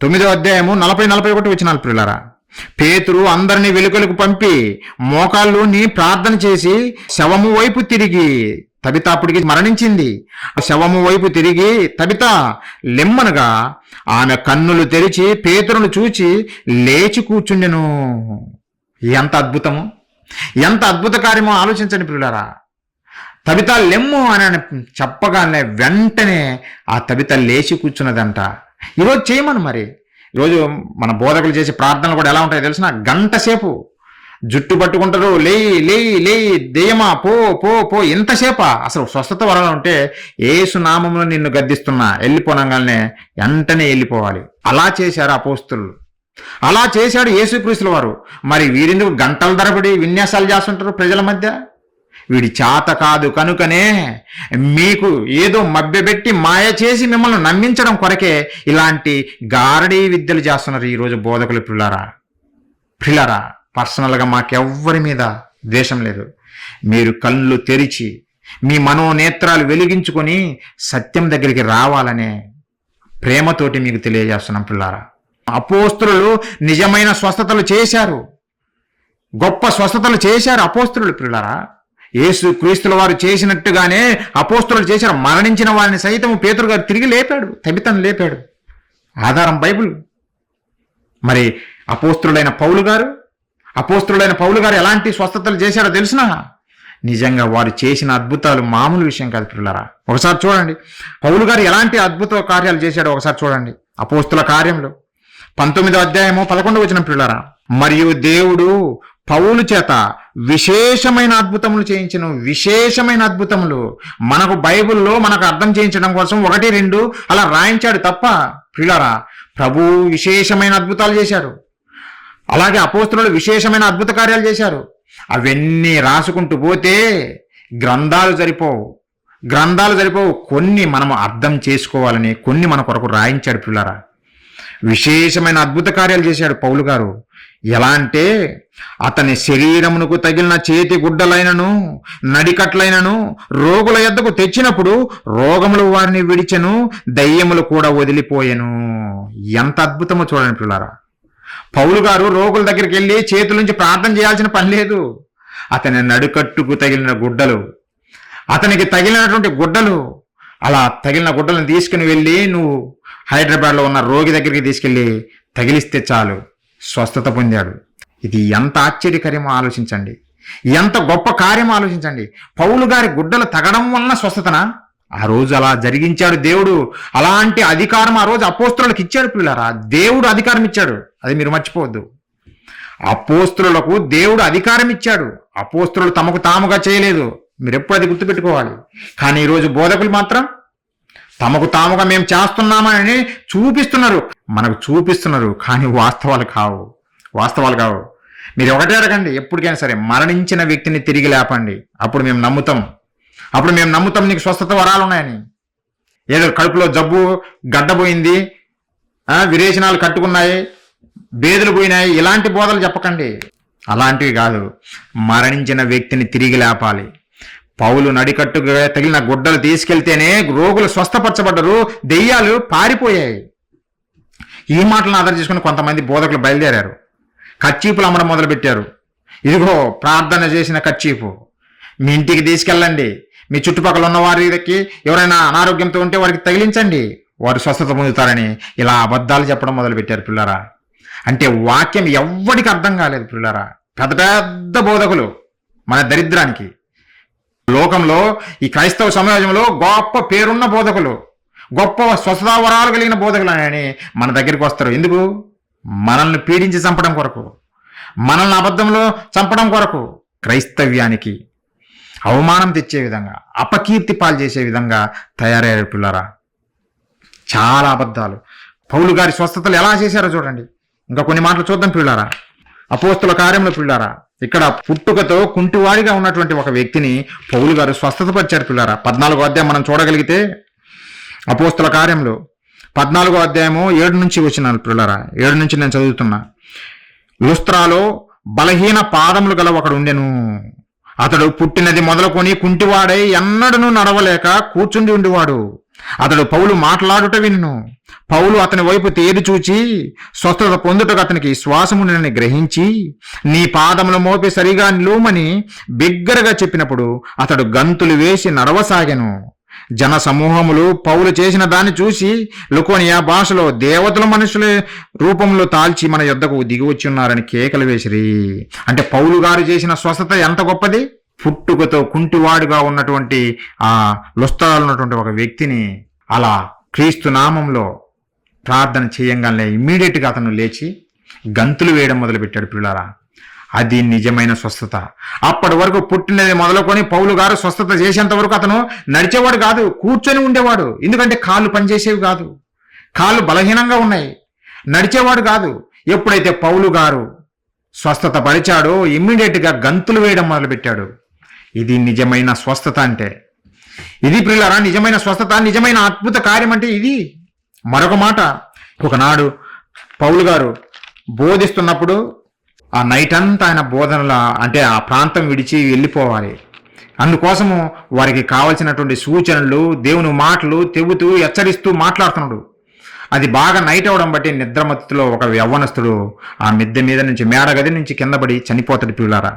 9వ అధ్యాయము 40-41 వచనాలు ప్రియులారా. పేతురు అందరినీ వెలుకలకు పంపి మోకాళ్ళుని ప్రార్థన చేసి శవము వైపు తిరిగి, తబిత అప్పటికి మరణించింది, శవము వైపు తిరిగి తబిత లెమ్మనగా ఆమె కన్నులు తెరిచి పేతురును చూచి లేచి కూర్చుండెను. ఎంత అద్భుతము, ఎంత అద్భుత కార్యమో ఆలోచించండి ప్రియులారా. తబిత లెమ్ము అని చెప్పగానే వెంటనే ఆ తబిత లేచి కూర్చున్నదంట. ఈరోజు చేయమను. మరి ఈరోజు మన బోధకులు చేసే ప్రార్థనలు కూడా ఎలా ఉంటాయో తెలిసిన, గంట సేపు జుట్టు పట్టుకుంటారు, లేయి దెయ్యమా పో పో పో, ఎంతసేపా? అసలు స్వస్థత వరాలంటే యేసు నామములో నిన్ను గద్దిస్తున్నా, వెళ్ళిపోనగానే వెంటనే వెళ్ళిపోవాలి. అలా చేశారు అపోస్తులు, అలా చేశాడు యేసుక్రీస్తుల వారు. మరి వీరెందుకు గంటల తరబడి విన్యాసాలు చేస్తుంటారు ప్రజల మధ్య? వీడి చేత కాదు కనుకనే మీకు ఏదో మభ్యపెట్టి మాయ చేసి మిమ్మల్ని నమ్మించడం కొరకే ఇలాంటి గారడీ విద్యలు చేస్తున్నారు ఈరోజు బోధకులు. ప్రియులారా, పర్సనల్గా మాకెవ్వరి మీద ద్వేషం లేదు. మీరు కళ్ళు తెరిచి మీ మనోనేత్రాలు వెలిగించుకొని సత్యం దగ్గరికి రావాలనే ప్రేమతోటి మీకు తెలియజేస్తున్నాం ప్రియులారా. అపోస్తులు నిజమైన స్వస్థతలు చేశారు, గొప్ప స్వస్థతలు చేశారు అపోస్తులు ప్రియులారా. యేసు క్రీస్తుల వారు చేసినట్టుగానే అపోస్తులు చేశారు. మరణించిన వారిని సైతం పేతురు గారు తిరిగి లేపాడు, తబితను లేపాడు. ఆధారం బైబిల్. మరి అపోస్తులైన పౌలు గారు ఎలాంటి స్వస్థతలు చేశారో తెలిసిన? నిజంగా వారు చేసిన అద్భుతాలు మామూలు విషయం కాదు ప్రియులారా. ఒకసారి చూడండి పౌలు గారు ఎలాంటి అద్భుత కార్యాలు చేశాడో ఒకసారి చూడండి. అపోస్తుల కార్యంలో 19వ అధ్యాయము 11వ వచనం ప్రియులారా. మరియు దేవుడు పౌలు చేత విశేషమైన అద్భుతములు చేయించను. విశేషమైన అద్భుతములు మనకు బైబిల్లో మనకు అర్థం చేయించడం కోసం 1-2 అలా రాయించాడు తప్ప ప్రియులారా, ప్రభువు విశేషమైన అద్భుతాలు చేశారు. అలాగే అపోస్తులు విశేషమైన అద్భుత కార్యాలు చేశారు. అవన్నీ రాసుకుంటూ పోతే గ్రంథాలు సరిపోవు. కొన్ని మనం అర్థం చేసుకోవాలని కొన్ని మన కొరకు రాయించాడు ప్రియులారా. విశేషమైన అద్భుత కార్యాలు చేశాడు పౌలు గారు. ఎలా అంటే అతని శరీరమునకు తగిలిన చేతి గుడ్డలైనను నడికట్లైనను రోగుల యొద్దకు తెచ్చినప్పుడు రోగములు వారిని విడిచెను, దయ్యములు కూడా వదిలిపోయెను. ఎంత అద్భుతమో చూడండి ప్రియులారా. పౌలు గారు రోగుల దగ్గరికి వెళ్ళి చేతుల నుంచి ప్రార్థన చేయాల్సిన పని లేదు. అతని నడుకట్టుకు తగిలిన గుడ్డలు, అతనికి తగిలినటువంటి గుడ్డలు, అలా తగిలిన గుడ్డలను తీసుకుని వెళ్ళి నువ్వు హైదరాబాద్లో ఉన్న రోగి దగ్గరికి తీసుకెళ్ళి తగిలిస్తే చాలు, స్వస్థత పొందాడు. ఇది ఎంత ఆశ్చర్యకరమో ఆలోచించండి, ఎంత గొప్ప కార్యమో ఆలోచించండి. పౌలు గారి గుడ్డలు తగడం వలన స్వస్థతనా? ఆ రోజు అలా జరిగించాడు దేవుడు. అలాంటి అధికారం ఆ రోజు అపోస్తులకు ఇచ్చాడు ప్రియులారా. దేవుడు అధికారం ఇచ్చాడు, అది మీరు మర్చిపోవద్దు. అపోస్తులకు దేవుడు అధికారం ఇచ్చాడు. అపోస్తులు తమకు తాముగా చేయలేదు, మీరు ఎప్పుడు అది గుర్తుపెట్టుకోవాలి. కానీ ఈరోజు బోధకులు మాత్రం తమకు తాముగా మేము చేస్తున్నామని మనకు చూపిస్తున్నారు, కానీ వాస్తవాలు కావు. మీరు ఒకటే అడగండి, ఎప్పటికైనా సరే మరణించిన వ్యక్తిని తిరిగి లేపండి, అప్పుడు మేము నమ్ముతాం నీకు స్వస్థత వరాలు ఉన్నాయని. ఏదో కడుపులో జబ్బు గడ్డపోయింది, విరేచనాలు కట్టుకున్నాయి, బేదులు పోయినాయి, ఇలాంటి బోధలు చెప్పకండి. అలాంటివి కాదు, మరణించిన వ్యక్తిని తిరిగి లేపాలి. పౌలు నడికట్టుగా తగిలిన గుడ్డలు తీసుకెళ్తేనే రోగులు స్వస్థపరచబడ్డరు, దెయ్యాలు పారిపోయాయి. ఈ మాటలను ఆధారం చేసుకుని కొంతమంది బోధకులు బయలుదేరారు, కర్చీపులు అమ్మడం మొదలుపెట్టారు. ఇదిగో ప్రార్థన చేసిన కర్చీపు మీ ఇంటికి తీసుకెళ్ళండి, మీ చుట్టుపక్కల ఉన్న వారికి ఎవరైనా అనారోగ్యంతో ఉంటే వారికి తగిలించండి, వారు స్వస్థత పొందుతారని ఇలా అబద్ధాలు చెప్పడం మొదలుపెట్టారు పిల్లరా. అంటే వాక్యం ఎవ్వడికి అర్థం కాలేదు పిల్లరా. పెద్ద బోధకులు మన దరిద్రానికి. లోకంలో ఈ క్రైస్తవ సమాజంలో గొప్ప పేరున్న బోధకులు గొప్ప స్వస్థతా వరాలు కలిగిన బోధకులు అని మన దగ్గరికి వస్తారు. ఎందుకు? మనల్ని పీడించి చంపడం కొరకు, మనల్ని అబద్ధంలో చంపడం కొరకు, క్రైస్తవ్యానికి అవమానం తెచ్చే విధంగా, అపకీర్తి పాలు చేసే విధంగా తయారయ్యారు పిల్లరా. చాలా అబద్ధాలు. పౌలు గారి స్వస్థతలు ఎలా చేశారో చూడండి. ఇంకా కొన్ని మాటలు చూద్దాం పిల్లారా. అపోస్తుల కార్యంలో పిల్లారా, ఇక్కడ పుట్టుకతో కుంటివాడిగా ఉన్నటువంటి ఒక వ్యక్తిని పౌలు గారు స్వస్థత పరిచారు పిల్లారా. 14వ అధ్యాయం మనం చూడగలిగితే, అపోస్తుల కార్యంలో 14వ అధ్యాయము 7 నుంచి వచ్చిన పిల్లారా, 7 నుంచి నేను చదువుతున్నా. లుస్త్రాలో బలహీన పాదములు గల ఒకడు ఉండెను. అతడు పుట్టినది మొదలుకొని కుంటివాడై ఎన్నడూ నడవలేక కూర్చుండి ఉండేవాడు. అతడు పౌలు మాట్లాడుట విన్ను. పౌలు అతని వైపు తేరి చూచి స్వస్థత పొందుటకు అతనికి శ్వాసముండని గ్రహించి, నీ పాదములు మోపి సరిగా నిలువమని బిగ్గరగా చెప్పినప్పుడు అతడు గంతులు వేసి నడవసాగెను. జన సమూహములు పౌలు చేసిన దాన్ని చూసి లుకోనియా భాషలో, దేవతల మనుషుల రూపంలో తాల్చి మన యొద్దకు దిగి వచ్చి ఉన్నారని కేకలు వేసిరి. అంటే పౌలు గారు చేసిన స్వస్థత ఎంత గొప్పది! పుట్టుకతో కుంటివాడుగా ఉన్నటువంటి ఆ లుస్త్రాలో ఉన్నటువంటి ఒక వ్యక్తిని అలా క్రీస్తు నామంలో ప్రార్థన చేయంగానే ఇమ్మీడియట్గా అతను లేచి గంతులు వేయడం మొదలుపెట్టాడు పిల్లారా. అది నిజమైన స్వస్థత. అప్పటి వరకు పుట్టినది మొదలుకొని పౌలు గారు స్వస్థత చేసేంత వరకు అతను నడిచేవాడు కాదు, కూర్చొని ఉండేవాడు. ఎందుకంటే కాళ్ళు పనిచేసేవి కాదు, కాళ్ళు బలహీనంగా ఉన్నాయి, నడిచేవాడు కాదు. ఎప్పుడైతే పౌలు గారు స్వస్థత పరిచాడో ఇమ్మీడియట్గా గంతులు వేయడం మొదలుపెట్టాడు. ఇది నిజమైన స్వస్థత అంటే ఇది ప్రియులారా. నిజమైన స్వస్థత, నిజమైన అద్భుత కార్యం అంటే ఇది. మరొక మాట, ఒకనాడు పౌలు గారు బోధిస్తున్నప్పుడు ఆ నైట్ అంతా ఆయన బోధనల అంటే ఆ ప్రాంతం విడిచి వెళ్ళిపోవాలి. అందుకోసము వారికి కావలసినటువంటి సూచనలు, దేవుని మాటలు చెబుతూ హెచ్చరిస్తూ మాట్లాడుతున్నాడు. అది బాగా నైట్ అవడం బట్టి నిద్రమత్తులో ఒక యవ్వనస్తుడు ఆ మిద్దె మీద నుంచి, మేడగది నుంచి కిందపడి చనిపోతాడు పిల్లారా.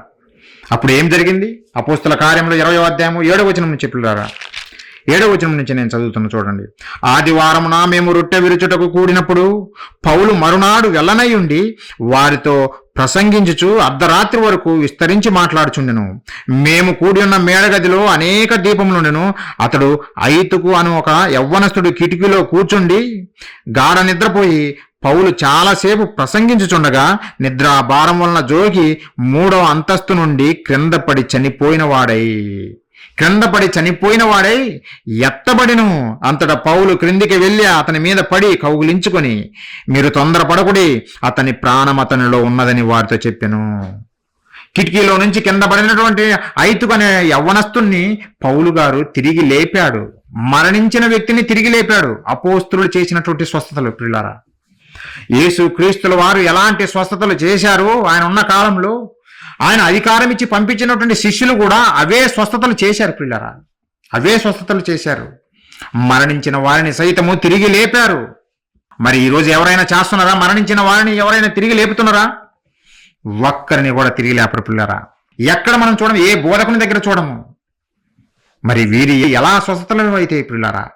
అప్పుడు ఏం జరిగింది? అపోస్తుల కార్యంలో 20వ అధ్యాయము 7వ వచనం నుంచి పిల్లారా, 7వ వచనం నుంచి నేను చదువుతున్నా చూడండి. ఆదివారమున మేము రొట్టె విరుచుటకు కూడినప్పుడు పౌలు మరునాడు వెళ్ళనై ఉండి వారితో ప్రసంగించుచు అర్ధరాత్రి వరకు విస్తరించి మాట్లాడుచుండెను. మేము కూడి ఉన్న మేడగదిలో అనేక దీపములుండెను. అతడు ఐతుకు అను ఒక యవ్వనస్తుడు కిటికీలో కూర్చుండి గాఢ నిద్రపోయి పౌలు చాలాసేపు ప్రసంగించుచుండగా నిద్ర భారం వలన జోగి 3వ అంతస్తు నుండి క్రిందపడి చనిపోయిన వాడై ఎత్తబడిను. అంతటా పౌలు క్రిందికి వెళ్ళి అతని మీద పడి కౌగులించుకొని, మీరు తొందరపడకుడి, అతని ప్రాణం అతనిలో ఉన్నదని వారితో చెప్పెను. కిటికీలో నుంచి కింద పడినటువంటి ఐతుకు అనే యవ్వనస్తుణ్ణి పౌలు గారు తిరిగి లేపాడు. మరణించిన వ్యక్తిని తిరిగి లేపాడు. అపోస్తులు చేసినటువంటి స్వస్థతలు పిల్లారా. యేసు క్రీస్తుల వారు ఎలాంటి స్వస్థతలు చేశారో ఆయన ఉన్న కాలంలో, ఆయన అధికారం ఇచ్చి పంపించినటువంటి శిష్యులు కూడా అవే స్వస్థతలు చేశారు పిల్లరా. అవే స్వస్థతలు చేశారు. మరణించిన వారిని సైతము తిరిగి లేపారు. మరి ఈరోజు ఎవరైనా చేస్తున్నారా? మరణించిన వారిని ఎవరైనా తిరిగి లేపుతున్నారా? ఒక్కరిని కూడా తిరిగి లేపరు పిల్లరా. ఎక్కడ మనం చూడము, ఏ బోధకుని దగ్గర చూడము. మరి వీరి ఎలా స్వస్థతలు అయితే పిల్లరా,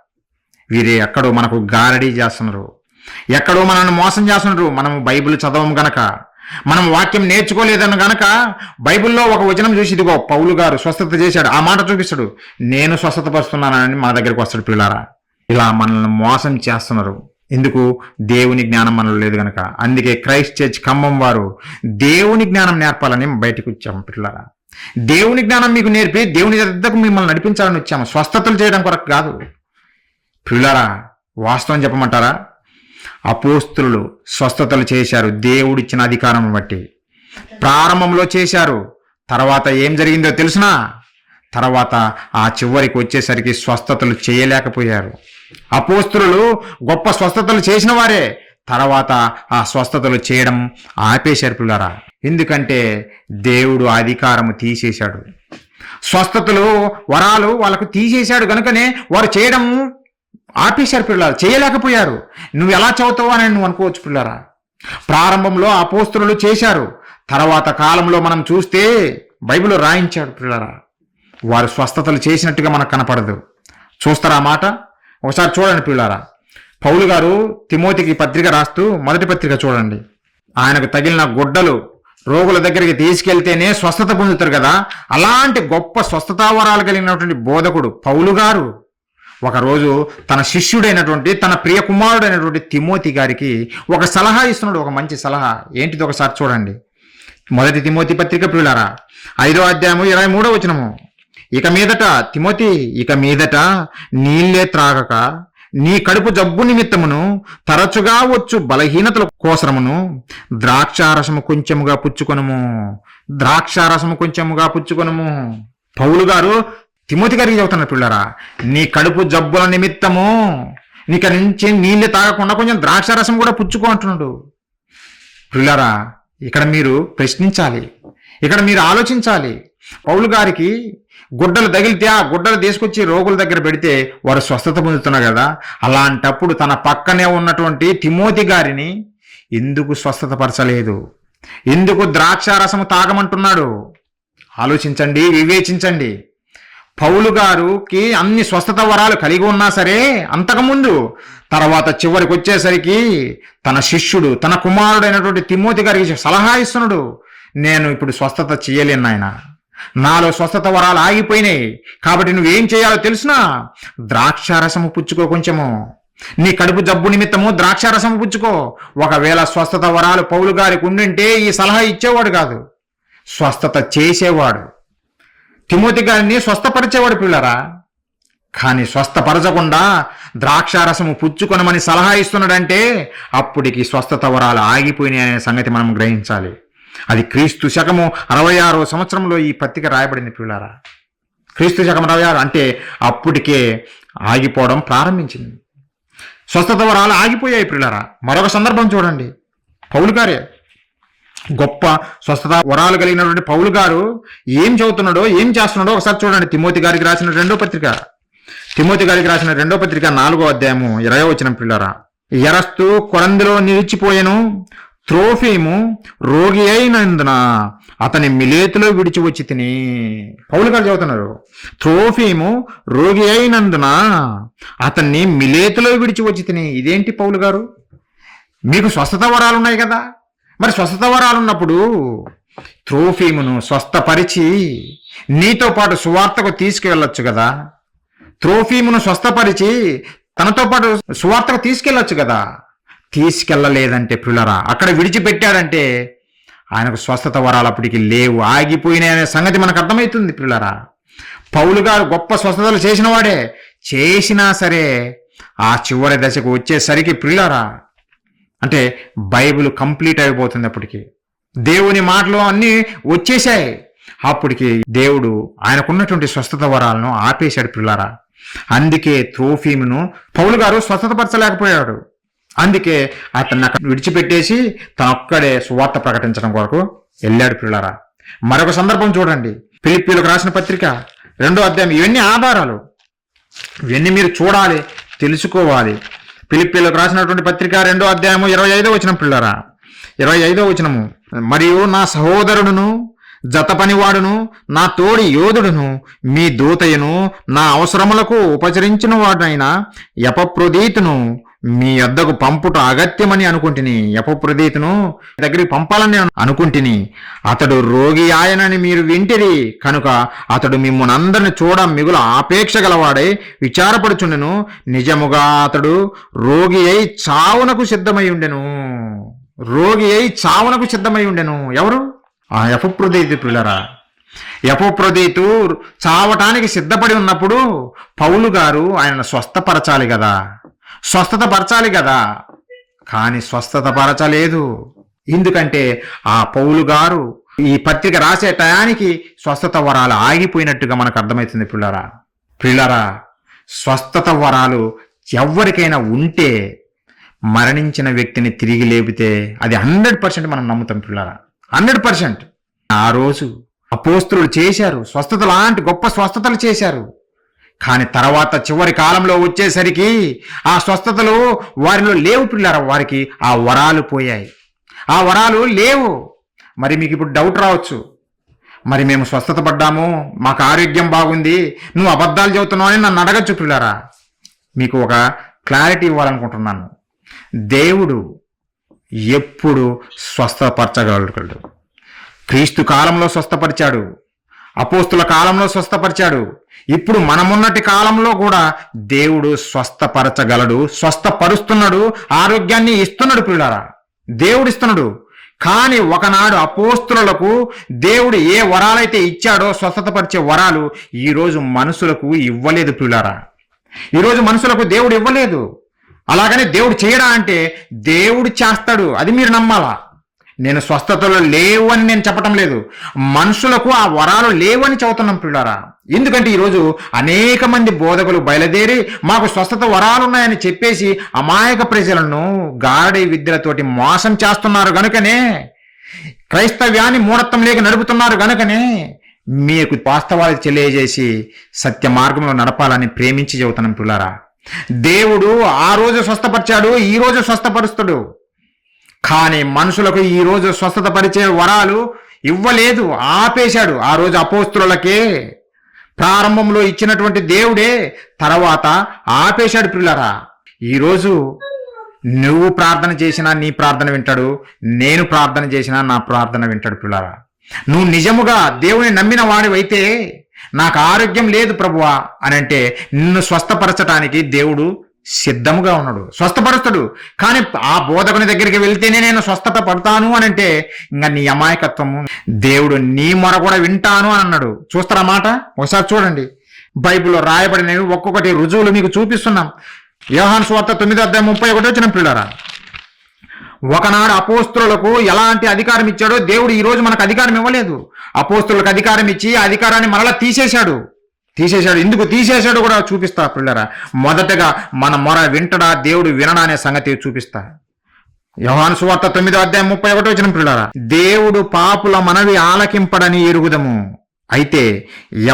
వీరే ఎక్కడో మనకు గారడీ చేస్తున్నారు, ఎక్కడో మనల్ని మోసం చేస్తున్నారు. మనం బైబిల్ చదవము గనక, మనం వాక్యం నేర్చుకోలేదని గనక బైబిల్లో ఒక వచనం చూసి ఇదిగో పౌలు గారు స్వస్థత చేశాడు, ఆ మాట చూపిస్తాడు, నేను స్వస్థత పరుస్తున్నానని మన దగ్గరికి వస్తాడు పిల్లారా. ఇలా మనల్ని మోసం చేస్తున్నారు. ఎందుకు? దేవుని జ్ఞానం మనలో లేదు గనక. అందుకే క్రైస్ట్ చర్చ్ ఖమ్మం వారు దేవుని జ్ఞానం నేర్పాలని బయటకు వచ్చాము పిల్లారా. దేవుని జ్ఞానం మీకు నేర్పి దేవుని దగ్గరకు మిమ్మల్ని నడిపించాలని వచ్చాము, స్వస్థతలు చేయడం కొరకు కాదు పిల్లారా. వాస్తవం చెప్పమంటారా? అపోస్తులు స్వస్థతలు చేశారు దేవుడిచ్చిన అధికారం బట్టి. ప్రారంభంలో చేశారు. తర్వాత ఏం జరిగిందో తెలుసునా? తర్వాత ఆ చివరికి వచ్చేసరికి స్వస్థతలు చేయలేకపోయారు. అపోస్తులు గొప్ప స్వస్థతలు చేసిన వారే తర్వాత ఆ స్వస్థతలు చేయడం ఆపేశారు పిల్లరా. ఎందుకంటే దేవుడు అధికారము తీసేశాడు. స్వస్థతలు వరాలు వాళ్ళకు తీసేశాడు కనుకనే వారు చేయడం ఆపేశారు పిల్లలు, చేయలేకపోయారు. నువ్వు ఎలా చదువుతావు అని నువ్వు అనుకోవచ్చు పిల్లరా. ప్రారంభంలో అపోస్తులు చేశారు, తర్వాత కాలంలో మనం చూస్తే బైబిల్లో రాయించాడు పిల్లరా. వారు స్వస్థతలు చేసినట్టుగా మనకు కనపడదు. చూస్తారా ఆ మాట? ఒకసారి చూడండి పిల్లరా. పౌలు గారు తిమోతికి పత్రిక రాస్తూ మొదటి పత్రిక చూడండి. ఆయనకు తగిలిన గుడ్డలు రోగుల దగ్గరికి తీసుకెళ్తేనే స్వస్థత పొందుతారు కదా, అలాంటి గొప్ప స్వస్థతావరాలు కలిగినటువంటి బోధకుడు పౌలు గారు ఒకరోజు తన శిష్యుడైనటువంటి తన ప్రియ కుమారుడైనటువంటి తిమోతి గారికి ఒక సలహా ఇస్తున్నాడు, ఒక మంచి సలహా. ఏంటిది ఒకసారి చూడండి. మొదటి తిమోతి పత్రిక ప్రియులారా 5వ అధ్యాయము 23వ వచనము. ఇక మీదట తిమోతి, ఇక మీదట నీళ్ళే త్రాగక నీ కడుపు జబ్బు నిమిత్తమును తరచుగా వచ్చు బలహీనతల కోసరమును ద్రాక్షారసము కొంచెముగా పుచ్చుకొనుము. ద్రాక్షారసము కొంచెముగా పుచ్చుకొనుము. పౌలు గారు తిమోతి గారికి చెబుతున్నారు, పిల్లరా నీ కడుపు జబ్బుల నిమిత్తము నీకు నుంచి నీళ్ళు తాగకుండా కొంచెం ద్రాక్షారసం కూడా పుచ్చుకో అంటున్నాడు. పిల్లరా ఇక్కడ మీరు ప్రశ్నించాలి, ఇక్కడ మీరు ఆలోచించాలి. పౌలు గారికి గుడ్డలు తగిలితే ఆ గుడ్డలు తీసుకొచ్చి రోగుల దగ్గర పెడితే వారు స్వస్థత పొందుతున్నారు కదా. అలాంటప్పుడు తన పక్కనే ఉన్నటువంటి తిమోతి గారిని ఎందుకు స్వస్థత పరచలేదు? ఎందుకు ద్రాక్షారసము తాగమంటున్నాడు? ఆలోచించండి, వివేచించండి. పౌలు గారికి అన్ని స్వస్థత వరాలు కలిగి ఉన్నా సరే అంతకుముందు తర్వాత చివరికి వచ్చేసరికి తన శిష్యుడు తన కుమారుడైనటువంటి తిమోతి గారికి సలహా ఇస్తున్నాడు, నేను ఇప్పుడు స్వస్థత చేయలేను నాయన, నాలో స్వస్థత వరాలు ఆగిపోయినాయి, కాబట్టి నువ్వేం చేయాలో తెలుసునా? ద్రాక్షారసము పుచ్చుకో, కొంచెము నీ కడుపు జబ్బు నిమిత్తము ద్రాక్షారసము పుచ్చుకో. ఒకవేళ స్వస్థత వరాలు పౌలు గారికి ఉండింటే ఈ సలహా ఇచ్చేవాడు కాదు, స్వస్థత చేసేవాడు, తిమోతి గారిని స్వస్థపరిచేవాడు పిల్లరా. కానీ స్వస్థపరచకుండా ద్రాక్షారసము పుచ్చుకొనమని సలహా ఇస్తున్నాడంటే అప్పటికి స్వస్థత వరాలు ఆగిపోయినాయి అనే సంగతి మనం గ్రహించాలి. అది క్రీస్తు శకము 66వ సంవత్సరంలో ఈ పత్రిక రాయబడింది పిల్లరా. క్రీస్తు శకం 66 అంటే అప్పటికే ఆగిపోవడం ప్రారంభించింది. స్వస్థత వరాలు ఆగిపోయాయి పిల్లరా. మరొక సందర్భం చూడండి. పౌలు గారే గొప్ప స్వస్థత వరాలు కలిగినటువంటి పౌలు గారు ఏం చదువుతున్నాడో ఏం చేస్తున్నాడో ఒకసారి చూడండి. తిమోతి గారికి రాసిన 2వ పత్రిక, తిమోతి గారికి రాసిన 2వ పత్రిక 4వ అధ్యాయము 20వ వచనం పిల్లరా. ఎరస్తు కొరంథీలో నిలిచిపోయెను, త్రోఫీము రోగి అయినందున అతని మిలేతులో విడిచి వచ్చి తిని. పౌలు గారు చదువుతున్నారు, త్రోఫీము రోగి అయినందున అతన్ని మిలేతులో విడిచి వచ్చి తిని. ఇదేంటి పౌలు గారు, మీకు స్వస్థత వరాలు ఉన్నాయి కదా, మరి స్వస్థత వరాలు ఉన్నప్పుడు త్రోఫీమును స్వస్థపరిచి నీతో పాటు సువార్తకు తీసుకువెళ్ళొచ్చు కదా. త్రోఫీమును స్వస్థపరిచి తనతో పాటు సువార్తకు తీసుకెళ్ళొచ్చు కదా. తీసుకెళ్ళలేదంటే పిల్లరా, అక్కడ విడిచిపెట్టాడంటే ఆయనకు స్వస్థత వరాలు అప్పటికి లేవు, ఆగిపోయినాయి అనే సంగతి మనకు అర్థమవుతుంది పిల్లరా. పౌలు గారు గొప్ప స్వస్థతలు చేసిన వాడే, చేసినా సరే ఆ చివరి దశకు వచ్చేసరికి పిల్లరా అంటే బైబిల్ కంప్లీట్ అయిపోతుంది. అప్పటికి దేవుని మాటలు అన్నీ వచ్చేసాయి. అప్పటికి దేవుడు ఆయనకున్నటువంటి స్వస్థత వరాలను ఆపేశాడు పిల్లారా. అందుకే త్రోఫీమును పౌలు గారు స్వస్థతపరచలేకపోయాడు. అందుకే అతన్ని అక్కడ విడిచిపెట్టేసి తనొక్కడే సువార్త ప్రకటించడం కొరకు వెళ్ళాడు పిల్లారా. మరొక సందర్భం చూడండి. ఫిలిప్పీలకు రాసిన పత్రిక 2వ అధ్యాయం. ఇవన్నీ ఆధారాలు, ఇవన్నీ మీరు చూడాలి, తెలుసుకోవాలి. ఫిలిప్పీలకు రాసినటువంటి పత్రిక 2వ అధ్యాయము 25వ వచనం పిల్లరా. 25వ వచనము, మరియు నా సహోదరుడును జత పనివాడును నా తోడి యోధుడును మీ దూతయ్యను నా అవసరములకు ఉపచరించిన వాడైన ఎపఫ్రోదీతును మీ వద్దకు పంపుట అగత్యమని అనుకుంటుని. ఎపఫ్రోదీతును దగ్గరికి పంపాలని అనుకుంటుని. అతడు రోగి ఆయనని మీరు వింటిరి కనుక అతడు మిమ్మల్ని అందరిని చూడ మిగుల ఆపేక్ష గలవాడై విచారపడుచుండెను. నిజముగా అతడు రోగి అయి చావునకు సిద్ధమై ఉండెను. రోగి అయి చావునకు సిద్ధమై ఉండెను. ఎవరు? ఆ ఎపఫ్రోదీతు పిల్లరా. ఎపఫ్రోదీతు చావటానికి సిద్ధపడి ఉన్నప్పుడు పౌలు గారు ఆయనను స్వస్థపరచాలి కదా, స్వస్థత పరచాలి కదా. కానీ స్వస్థత పరచలేదు. ఎందుకంటే ఆ పౌలు గారు ఈ పత్రిక రాసే టయానికి స్వస్థత వరాలు ఆగిపోయినట్టుగా మనకు అర్థమవుతుంది పిల్లరా. పిల్లరా, స్వస్థత వరాలు ఎవరికైనా ఉంటే మరణించిన వ్యక్తిని తిరిగి లేపితే అది 100% మనం నమ్ముతాం పిల్లరా. 100%. ఆ రోజు అపోస్తులు చేశారు, స్వస్థత లాంటి గొప్ప స్వస్థతలు చేశారు. కానీ తర్వాత చివరి కాలంలో వచ్చేసరికి ఆ స్వస్థతలు వారిలో లేవు పిల్లరా. వారికి ఆ వరాలు పోయాయి, ఆ వరాలు లేవు. మరి మీకు ఇప్పుడు డౌట్ రావచ్చు, మరి మేము స్వస్థత పడ్డాము, మాకు ఆరోగ్యం బాగుంది, నువ్వు అబద్ధాలు చెబుతున్నావు అని నన్ను అడగచ్చు పిల్లరా. మీకు ఒక క్లారిటీ ఇవ్వాలనుకుంటున్నాను. దేవుడు ఎప్పుడు స్వస్థపరచగలడు. క్రీస్తు కాలంలో స్వస్థపరిచాడు, అపోస్తుల కాలంలో స్వస్థపరిచాడు. ఇప్పుడు మనమున్నటి కాలంలో కూడా దేవుడు స్వస్థపరచగలడు, స్వస్థపరుస్తున్నాడు, ఆరోగ్యాన్ని ఇస్తున్నాడు పిల్లారా, దేవుడు ఇస్తున్నాడు. కానీ ఒకనాడు అపోస్తులకు దేవుడు ఏ వరాలైతే ఇచ్చాడో స్వస్థతపరిచే వరాలు ఈరోజు మనుషులకు ఇవ్వలేదు పిల్లారా. ఈరోజు మనుషులకు దేవుడు ఇవ్వలేదు. అలాగని దేవుడు చేయడా అంటే దేవుడు చేస్తాడు, అది మీరు నమ్మాలా. నేను స్వస్థతలు లేవు అని నేను చెప్పటం లేదు, మనుషులకు ఆ వరాలు లేవని చెబుతున్నాం పిల్లారా. ఎందుకంటే ఈరోజు అనేక మంది బోధకులు బయలుదేరి మాకు స్వస్థత వరాలు ఉన్నాయని చెప్పేసి అమాయక ప్రజలను గారడీ విద్యలతోటి మోసం చేస్తున్నారు గనుకనే, క్రైస్తవ్యాన్ని మూఢత్వం లేక నడుపుతున్నారు గనుకనే మీకు వాస్తవాలు తెలియజేసి సత్య మార్గంలో నడపాలని ప్రేమించి చెబుతున్నాం పిల్లారా. దేవుడు ఆ రోజు స్వస్థపరిచాడు, ఈ రోజు స్వస్థపరుస్తాడు. కానీ మనుషులకు ఈ రోజు స్వస్థత పరిచే వరాలు ఇవ్వలేదు, ఆపేశాడు. ఆ రోజు అపోస్తులకే ప్రారంభంలో ఇచ్చినటువంటి దేవుడే తర్వాత ఆపేశాడు పిల్లారా. ఈరోజు నువ్వు ప్రార్థన చేసినా నీ ప్రార్థన వింటాడు, నేను ప్రార్థన చేసినా నా ప్రార్థన వింటాడు పిల్లారా. నువ్వు నిజముగా దేవుని నమ్మిన వాడివైతే నాకు ఆరోగ్యం లేదు ప్రభువా అని అంటే నిన్ను స్వస్థపరచడానికి దేవుడు సిద్ధముగా ఉన్నాడు, స్వస్థపరుస్తాడు. కానీ ఆ బోధకుని దగ్గరికి వెళ్తేనే నేను స్వస్థత పడతాను అని అంటే ఇంకా నీ అమాయకత్వము. దేవుడు నీ మొర కూడా వింటాను అని అన్నాడు. చూస్తారా మాట? ఒకసారి చూడండి, బైబిల్లో రాయబడినవి ఒక్కొక్కటి రుజువులు మీకు చూపిస్తున్నాం. యోహాను సువార్త 9:31 పిల్లారా. ఒకనాడు అపోస్తులకు ఎలాంటి అధికారం ఇచ్చాడో దేవుడు ఈ రోజు మనకు అధికారం ఇవ్వలేదు. అపోస్తులకు అధికారం ఇచ్చి అధికారాన్ని మరలా తీసేశాడు. ఎందుకు తీసేశాడు కూడా చూపిస్తా పిల్లరా. మొదటగా మన మొర వింటడా దేవుడు వినడా అనే సంగతి చూపిస్తా. యోహాను సువార్త 9:31 పిల్లరా. దేవుడు పాపుల మనవి ఆలకింపడని ఎరుగుదము, అయితే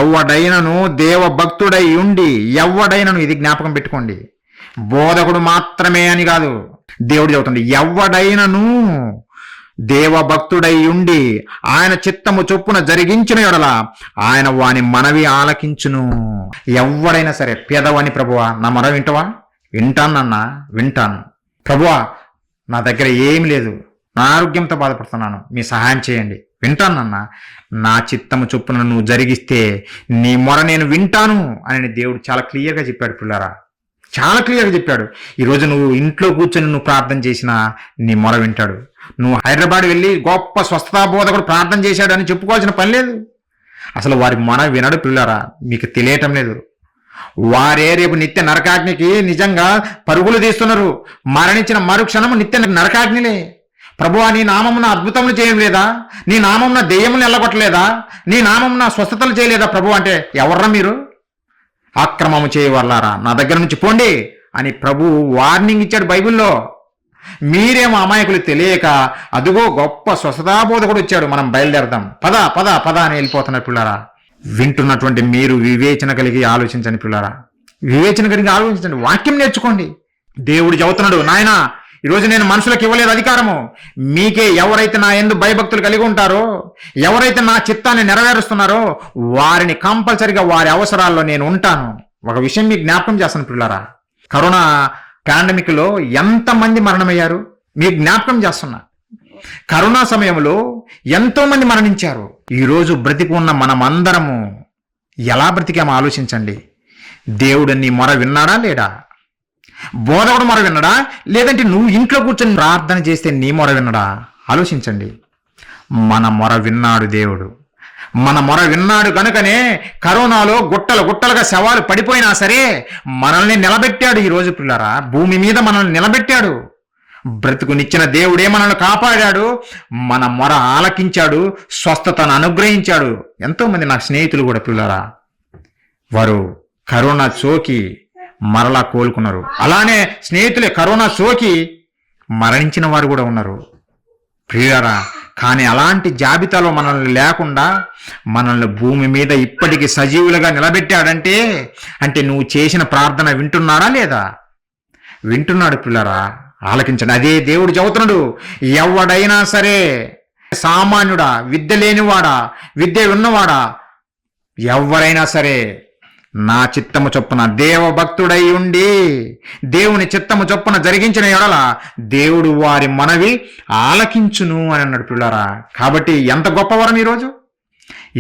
ఎవ్వడైనను దేవ భక్తుడై ఉండి, ఎవ్వడైనను, ఇది జ్ఞాపకం పెట్టుకోండి, బోధకుడు మాత్రమే అని కాదు, దేవుడు చెబుతుంది ఎవ్వడైనను దేవభక్తుడై ఉండి ఆయన చిత్తము చొప్పున జరిగించిన యెడల ఆయన వాని మనవి ఆలకించును. ఎవడైనా సరే పేదవాని, ప్రభువా నా మొర వింటవా? వింటానన్నా, వింటాను ప్రభువా, నా దగ్గర ఏమి లేదు, నా ఆరోగ్యంతో బాధపడుతున్నాను, మీ సహాయం చేయండి, వింటానన్నా, నా చిత్తము చొప్పున నువ్వు జరిగిస్తే నీ మొర నేను వింటాను అని దేవుడు చాలా క్లియర్గా చెప్పాడు పిల్లారా, చాలా క్లియర్గా చెప్పాడు. ఈరోజు నువ్వు ఇంట్లో కూర్చొని నువ్వు ప్రార్థన చేసినా నీ మొర వింటాడు. నువ్వు హైదరాబాద్ వెళ్ళి గొప్ప స్వస్థతా బోధకుడు ప్రార్థన చేశాడు అని చెప్పుకోవాల్సిన పని లేదు. అసలు వారి మొర వినడు పిల్లారా, మీకు తెలియటం లేదు. వారే రేపు నిత్య నరకాగ్నికి నిజంగా పరుగులు తీస్తున్నారు. మరణించిన మరుక్షణము నిత్య నరకాగ్నిలే. ప్రభువా నీ నామమున అద్భుతములు చేయలేదా? నీ నామమున దెయ్యములు ఎల్లగొట్టలేదా? నీ నామమున స్వస్థతలు చేయలేదా ప్రభు అంటే ఎవర్రా మీరు? అక్రమము చేయవర్లారా నా దగ్గర నుంచి పోండి అని ప్రభు వార్నింగ్ ఇచ్చాడు బైబిల్లో. మీరేమో అమాయకులు తెలియక అదుగో గొప్ప స్వస్థతాబోధకుడు వచ్చాడు, మనం బయలుదేరదాం, పద పద పద అని వెళ్ళిపోతున్నారు పిల్లారా. వింటున్నటువంటి మీరు వివేచన కలిగి ఆలోచించండి పిల్లారా, వివేచన కలిగి ఆలోచించండి, వాక్యం నేర్చుకోండి. దేవుడు చెబుతున్నాడు, నాయనా ఈరోజు నేను మనుషులకు ఇవ్వలేదు అధికారము, మీకే ఎవరైతే నా యందు భయభక్తులు కలిగి ఉంటారో, ఎవరైతే నా చిత్తాన్ని నెరవేరుస్తున్నారో వారిని కంపల్సరిగా వారి అవసరాల్లో నేను ఉంటాను. ఒక విషయం మీకు జ్ఞాపకం చేస్తాను పిల్లారా, కరోనా పాండమిక్ లో ఎంతమంది మరణమయ్యారు మీకు జ్ఞాపకం చేస్తున్నా. కరోనా సమయంలో ఎంతో మంది మరణించారు. ఈరోజు బ్రతికి ఉన్న మనమందరము ఎలా బ్రతికామో ఆలోచించండి. దేవుడు నీ మొర విన్నాడా లేడా? బోధకుడు మొర విన్నాడా? లేదంటే నువ్వు ఇంట్లో కూర్చొని ప్రార్థన చేస్తే నీ మొర విన్నాడా? ఆలోచించండి. మన మొర విన్నాడు దేవుడు, మన మొర విన్నాడు కనుకనే కరోనాలో గుట్టలు గుట్టలుగా శవాలు పడిపోయినా సరే మనల్ని నిలబెట్టాడు. ఈరోజు పిల్లరా భూమి మీద మనల్ని నిలబెట్టాడు. బ్రతుకునిచ్చిన దేవుడే మనల్ని కాపాడాడు, మన మొర ఆలకించాడు, స్వస్థతను అనుగ్రహించాడు. ఎంతో మంది నా స్నేహితులు కూడా పిల్లరా వారు కరోనా సోకి మరలా కోలుకున్నారు. అలానే స్నేహితులే కరోనా సోకి మరణించిన వారు కూడా ఉన్నారు ప్రియులారా. కానీ అలాంటి జాబితాలో మనల్ని లేకుండా మనల్ని భూమి మీద ఇప్పటికీ సజీవులుగా నిలబెట్టాడంటే అంటే నువ్వు చేసిన ప్రార్థన వింటున్నాడా లేదా? వింటున్నాడు పిల్లరా, ఆలకించండి. అదే దేవుడు చెబుతున్నాడు, ఎవడైనా సరే సామాన్యుడా, విద్య లేనివాడా, విద్య ఉన్నవాడా, ఎవరైనా సరే నా చిత్తము చొప్పున దేవభక్తుడై ఉండి దేవుని చిత్తము చొప్పున జరిగించిన ఎడల దేవుడు వారి మనవి ఆలకించును అని అన్నాడు పిల్లారా. కాబట్టి ఎంత గొప్పవరం ఈరోజు,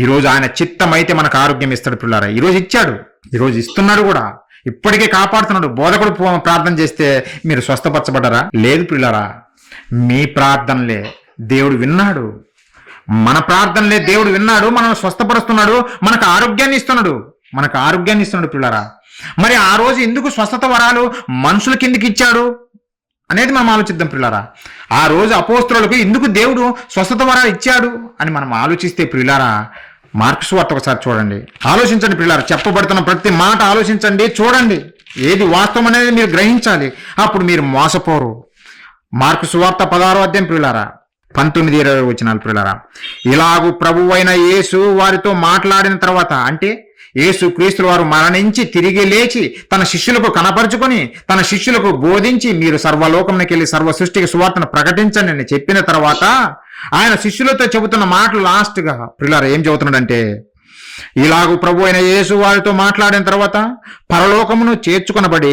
ఈరోజు ఆయన చిత్తమైతే మనకు ఆరోగ్యం ఇస్తాడు పిల్లారా. ఈరోజు ఇచ్చాడు, ఈరోజు ఇస్తున్నాడు కూడా, ఇప్పటికే కాపాడుతున్నాడు. బోధకుడు ప్రార్థన చేస్తే మీరు స్వస్థపరచబడ్డారా? లేదు పిల్లారా. మీ ప్రార్థనలే దేవుడు విన్నాడు, మన ప్రార్థనలే దేవుడు విన్నాడు, మనం స్వస్థపరుస్తున్నాడు, మనకు ఆరోగ్యాన్ని ఇస్తున్నాడు పిల్లారా. మరి ఆ రోజు ఎందుకు స్వస్థత వరాలు మనుషుల కిందకి ఇచ్చాడు అనేది మనం ఆలోచిద్దాం పిల్లారా. ఆ రోజు అపోస్తలులకు ఎందుకు దేవుడు స్వస్థత వరాలు ఇచ్చాడు అని మనం ఆలోచిస్తే పిల్లారా, మార్కు సువార్త ఒకసారి చూడండి, ఆలోచించండి పిల్లారా. చెప్పబడుతున్న ప్రతి మాట ఆలోచించండి, చూడండి, ఏది వాస్తవం అనేది మీరు గ్రహించాలి, అప్పుడు మీరు మోసపోరు. మార్కు సువార్త 16వ అధ్యాయం పిల్లారా, 19-20 వచనాలు పిల్లారా. ఇలాగూ ప్రభువైన యేసు వారితో మాట్లాడిన తర్వాత, అంటే యేసు క్రీస్తుల వారు మరణించి తిరిగి లేచి తన శిష్యులకు కనపరుచుకొని తన శిష్యులకు బోధించి మీరు సర్వలోకంలోకి వెళ్ళి సర్వ సృష్టికి సువార్తను ప్రకటించండి అని చెప్పిన తర్వాత ఆయన శిష్యులతో చెబుతున్న మాటలు లాస్ట్గా పిల్లారా ఏం చెబుతున్నాడంటే, ఇలాగూ ప్రభు అయిన యేసు వారితో మాట్లాడిన తర్వాత పరలోకమును చేర్చుకొనబడి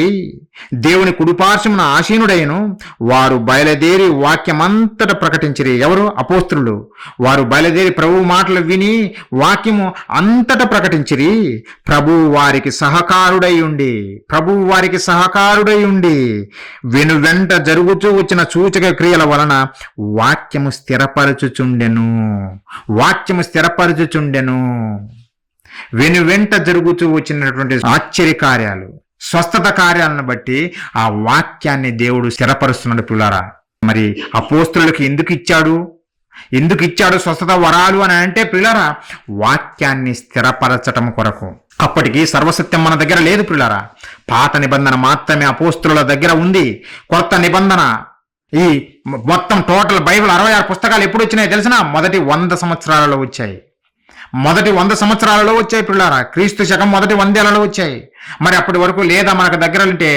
దేవుని కుడిపార్శ్వమున ఆసీనుడైను వారు బయలుదేరి వాక్యమంతట ప్రకటించిరి. ఎవరు? అపోస్తలులు. వారు బయలుదేరి ప్రభువు మాటలు విని వాక్యము అంతట ప్రకటించిరి. ప్రభువు వారికి సహకారుడై ఉండి వెనువెంట జరుగుతూ వచ్చిన సూచక క్రియల వలన వాక్యము స్థిరపరచుచుండెను. వెనువెంట జరుగుతూ వచ్చినటువంటి ఆశ్చర్య కార్యాలు, స్వస్థత కార్యాలను బట్టి ఆ వాక్యాన్ని దేవుడు స్థిరపరుస్తున్నాడు పిల్లారా. మరి అపోస్తలులకు ఎందుకు ఇచ్చాడు స్వస్థత వరాలు అని అంటే పిల్లారా, వాక్యాన్ని స్థిరపరచటం కొరకు. అప్పటికి సర్వసత్యం మన దగ్గర లేదు పిల్లారా. పాత నిబంధన మాత్రమే అపోస్తలుల దగ్గర ఉంది. కొత్త నిబంధన, ఈ మొత్తం టోటల్ బైబిల్ 66 పుస్తకాలు ఎప్పుడు వచ్చినాయి తెలిసినా? మొదటి 100 సంవత్సరాలలో వచ్చాయి. పిల్లారా. క్రీస్తు శకం మొదటి 100 ఏళ్లలో వచ్చాయి. మరి అప్పటి వరకు లేదా మనకు దగ్గర అంటే